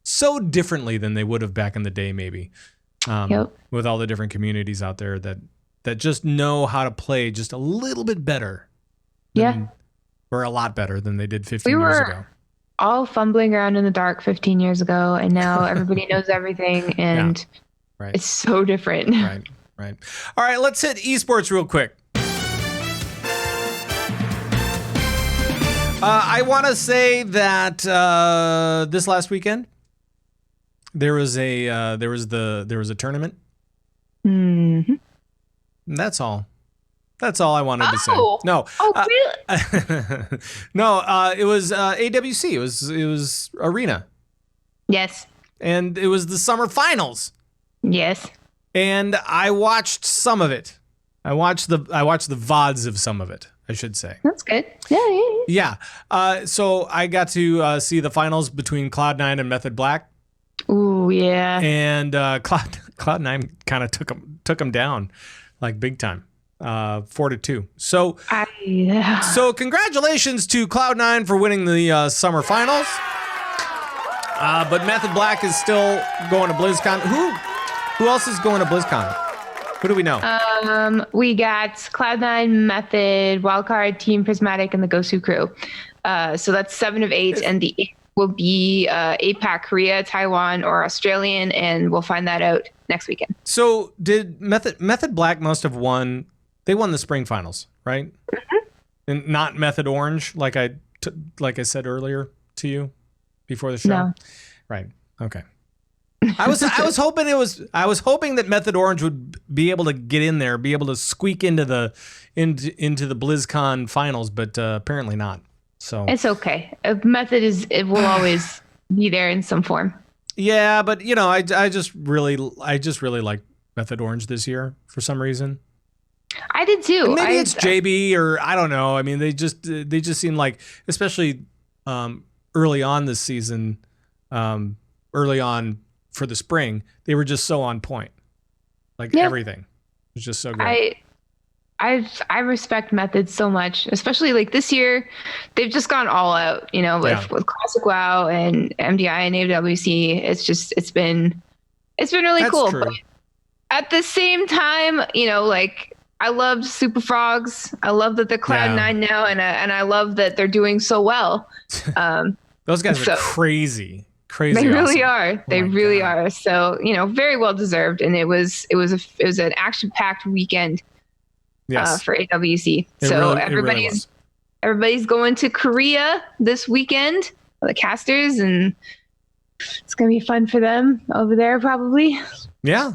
so differently than they would have back in the day, maybe. With all the different communities out there that just know how to play just a little bit better. Or a lot better than they did 15 years ago. All fumbling around in the dark 15 years ago, and now everybody knows everything, and right. It's so different. Right. All right, let's hit esports real quick. I want to say that this last weekend there was a tournament. Mm-hmm. That's all. That's all I wanted to say. No. Oh, really? No. It was AWC. It was Arena. Yes. And it was the summer finals. Yes. And I watched some of it. I watched the VODs of some of it, I should say. That's good. Yeah. So I got to see the finals between Cloud9 and Method Black. Ooh, yeah. And Cloud9 kind of took him down, like big time. 4-2. So congratulations to Cloud9 for winning the summer finals. But Method Black is still going to BlizzCon. Who else is going to BlizzCon? Who do we know? We got Cloud9, Method, Wildcard, Team Prismatic, and the Gosu crew. So that's 7 of 8, and the 8 will be APAC, Korea, Taiwan, or Australian, and we'll find that out next weekend. So did Method Black must have won? They won the spring finals, right? Mm-hmm. And not Method Orange, like I said earlier to you before the show. No. Right. Okay. I was hoping that Method Orange would be able to get in there, be able to squeak into the BlizzCon finals, but apparently not. So it's okay. Method it will always be there in some form. Yeah, but I just really like Method Orange this year for some reason. I did too. And maybe it's JB or I don't know. I mean, they just seem like, especially early on this season, early on for the spring, they were just so on point. Like everything was just so great. I respect Method so much, especially like this year, they've just gone all out, with Classic WoW and MDI and AWC. It's been really That's cool. true. But at the same time, like I loved Super Frogs. I love that they're Cloud9 now, and I love that they're doing so well. Those guys are crazy. They really are. They really are. So, very well deserved. And it was an action-packed weekend for AWC. Everybody's going to Korea this weekend, the casters, and it's going to be fun for them over there probably. Yeah.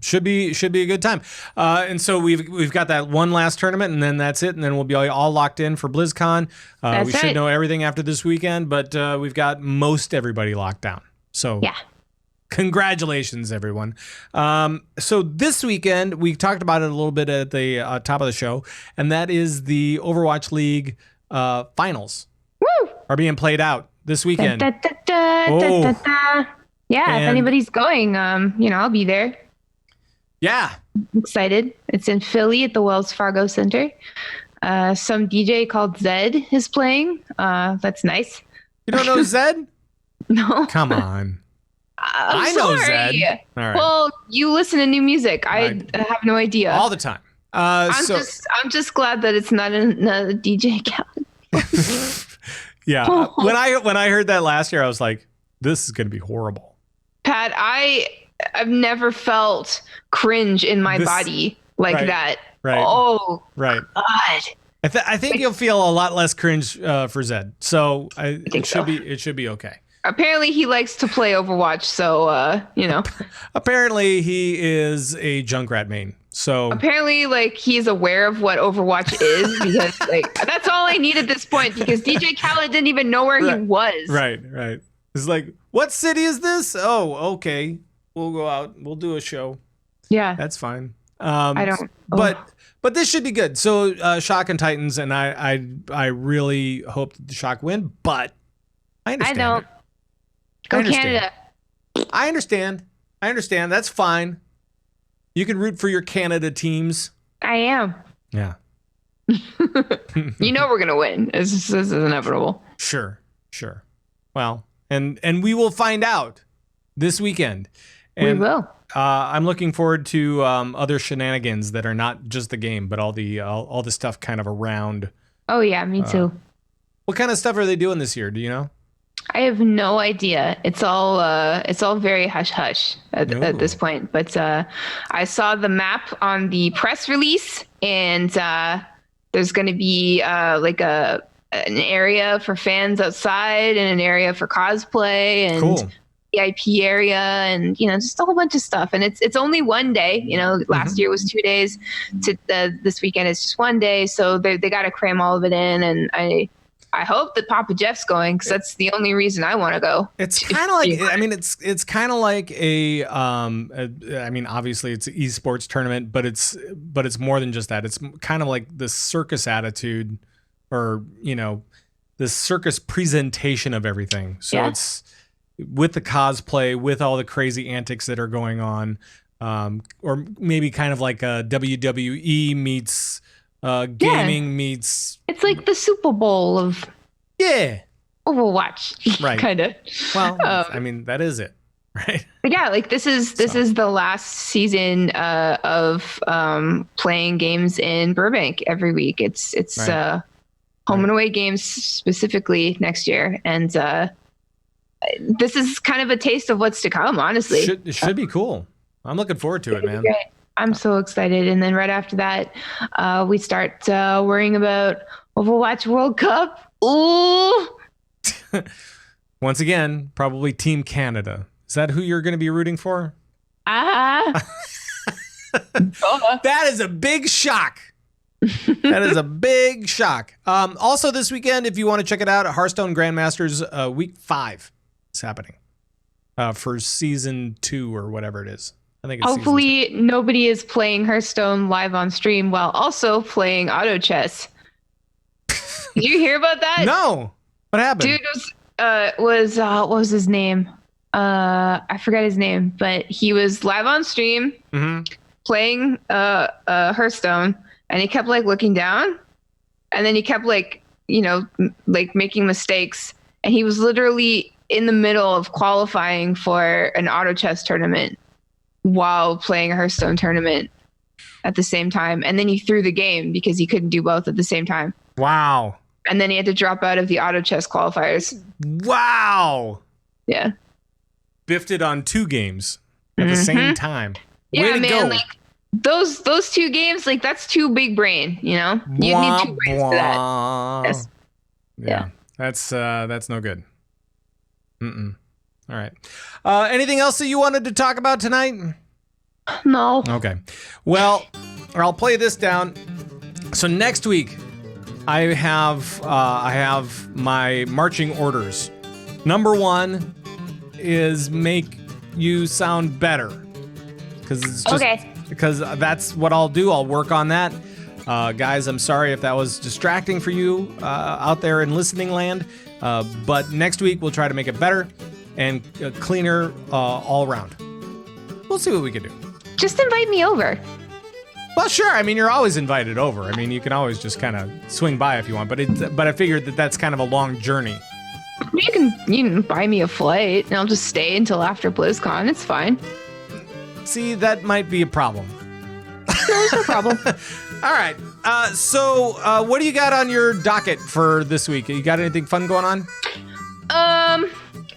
Should be a good time. And so we've got that one last tournament, and then that's it. And then we'll be all locked in for BlizzCon. We should know everything after this weekend, but we've got most everybody locked down. So congratulations, everyone. So this weekend, we talked about it a little bit at the top of the show, and that is the Overwatch League finals. Woo! Are being played out this weekend. Yeah, if anybody's going, I'll be there. Yeah. I'm excited. It's in Philly at the Wells Fargo Center. Some DJ called Zed is playing. That's nice. You don't know Zed? No. Come on. I know Zed. All right. Well, you listen to new music. I have no idea. All the time. I'm just glad that it's not another DJ account. Yeah. When I heard that last year, I was like, this is going to be horrible. Pat, I've never felt cringe in my body like that. Right. Oh, right. God. I think you'll feel a lot less cringe for Zed. So it should be okay. Apparently he likes to play Overwatch, so Apparently he is a Junkrat main. So apparently, like, he's aware of what Overwatch is, because like that's all I need at this point, because DJ Khaled didn't even know where he was. Right. It's like, what city is this? Oh, okay. We'll go out. We'll do a show. Yeah. That's fine. I don't. But this should be good. So Shock and Titans, and I really hope that the Shock win, but I understand. I don't. Go Canada. I understand. That's fine. You can root for your Canada teams. I am. Yeah. We're going to win. This is inevitable. Sure. Well, and we will find out this weekend. And, we will. I'm looking forward to other shenanigans that are not just the game, but all the stuff kind of around. Oh yeah, me too. What kind of stuff are they doing this year? Do you know? I have no idea. It's all very hush hush at this point. But I saw the map on the press release, and there's going to be an area for fans outside and an area for cosplay and cool. VIP area, and just a whole bunch of stuff. And it's only one day. Last year was 2 days. This weekend is just one day, so they got to cram all of it in. And I hope that Papa Jeff's going, because that's the only reason I want to go. It's kind of like, it's kind of like obviously it's an esports tournament, but it's more than just that. It's kind of like the circus attitude, or the circus presentation of everything. So it's with the cosplay, with all the crazy antics that are going on, or maybe kind of like a WWE meets gaming meets. It's like the Super Bowl of Overwatch, right? Kind of. Well, that is it, right? But yeah, like this is the last season of playing games in Burbank every week. It's right. Home and away games specifically next year, and this is kind of a taste of what's to come. Honestly, it should be cool. I'm looking forward to it, man. Great. I'm so excited. And then right after that, we start worrying about Overwatch World Cup. Ooh. Once again, probably Team Canada. Is that who you're going to be rooting for? That is a big shock. That is a big shock. Also this weekend, if you want to check it out, Hearthstone Grandmasters Week 5 is happening. for season 2 or whatever it is. I think it's hopefully nobody is playing Hearthstone live on stream while also playing auto chess. Did you hear about that? No. What happened? Dude was what was his name? I forgot his name, but he was live on stream playing Hearthstone, and he kept like looking down, and then he kept like, you know, like making mistakes, and he was literally in the middle of qualifying for an auto chess tournament while playing a Hearthstone tournament at the same time, and then he threw the game because he couldn't do both at the same time. Wow. And then he had to drop out of the auto chess qualifiers. Wow. Yeah. Biffed it on 2 games at the same time. Yeah, Way to man. go. Like those 2 games, like that's too big brain. You know, you need 2 brains for that. Yes. Yeah. That's no good. All right. Anything else that you wanted to talk about tonight? No. Okay. Well, I'll play this down. So next week, I have my marching orders. Number 1 is make you sound better, because it's just because that's what I'll do. I'll work on that. Guys, I'm sorry if that was distracting for you out there in listening land, but next week we'll try to make it better and cleaner all around. We'll see what we can do. Just invite me over. Well, sure. I mean, you're always invited over. I mean, you can always just kind of swing by if you want, but I figured that's kind of a long journey. You can buy me a flight, and I'll just stay until after BlizzCon. It's fine. See, that might be a problem. There's no problem. All right. So what do you got on your docket for this week? You got anything fun going on?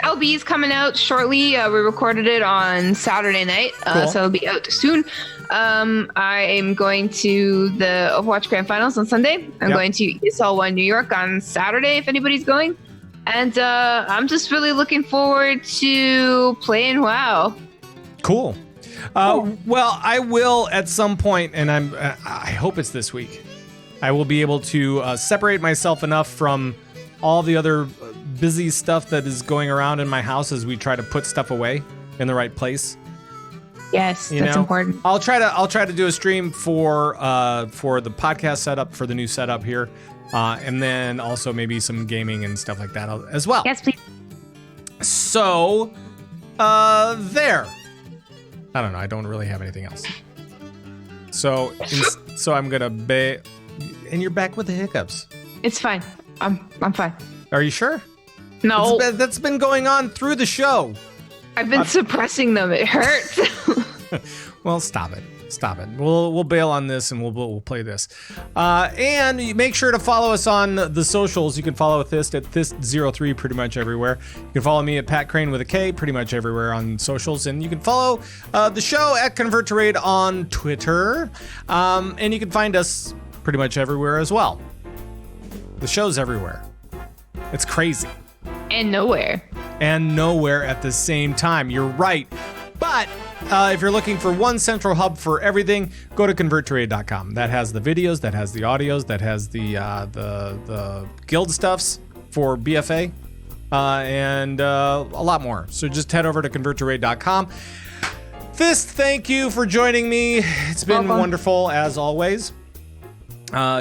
LB's coming out shortly. We recorded it on Saturday night, Cool. so it'll be out soon. I am going to the Overwatch Grand Finals on Sunday. I'm going to ESL 1 New York on Saturday, if anybody's going. And I'm just really looking forward to playing WoW. Cool. Well, I will at some point, and I hope it's this week, I will be able to separate myself enough from all the other busy stuff that is going around in my house as we try to put stuff away in the right place. Yes, that's important. I'll try to do a stream for the podcast setup, for the new setup here, and then also maybe some gaming and stuff like that as well. Yes, please. So, there. I don't know. I don't really have anything else. So I'm gonna and you're back with the hiccups. It's fine. I'm fine. Are you sure? No. That's been going on through the show. I've been suppressing them. It hurts. Well, stop it. We'll bail on this and we'll play this. And make sure to follow us on the socials. You can follow Thyst at Thyst03 pretty much everywhere. You can follow me at Pat Crane with a K pretty much everywhere on socials. And you can follow the show at Convert to Raid on Twitter. And you can find us pretty much everywhere as well. The show's everywhere. It's crazy. And nowhere At the same time. You're right. But if you're looking for one central hub for everything, go to converttoraid.com. That has the videos, that has the audios, that has the guild stuffs for BFA, and a lot more. So just head over to converttoraid.com. Thyst, thank you for joining me. It's been wonderful as always.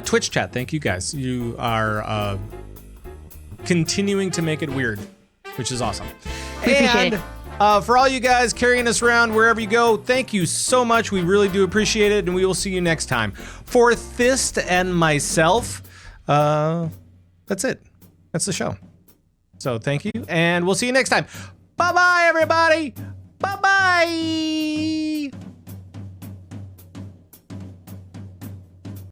Twitch chat, thank you guys. You are continuing to make it weird, which is awesome. Appreciate it. For all you guys carrying us around wherever you go, thank you so much. We really do appreciate it, and we will see you next time. For Thyst and myself, that's it. That's the show. So thank you, and we'll see you next time. Bye-bye, everybody. Bye-bye.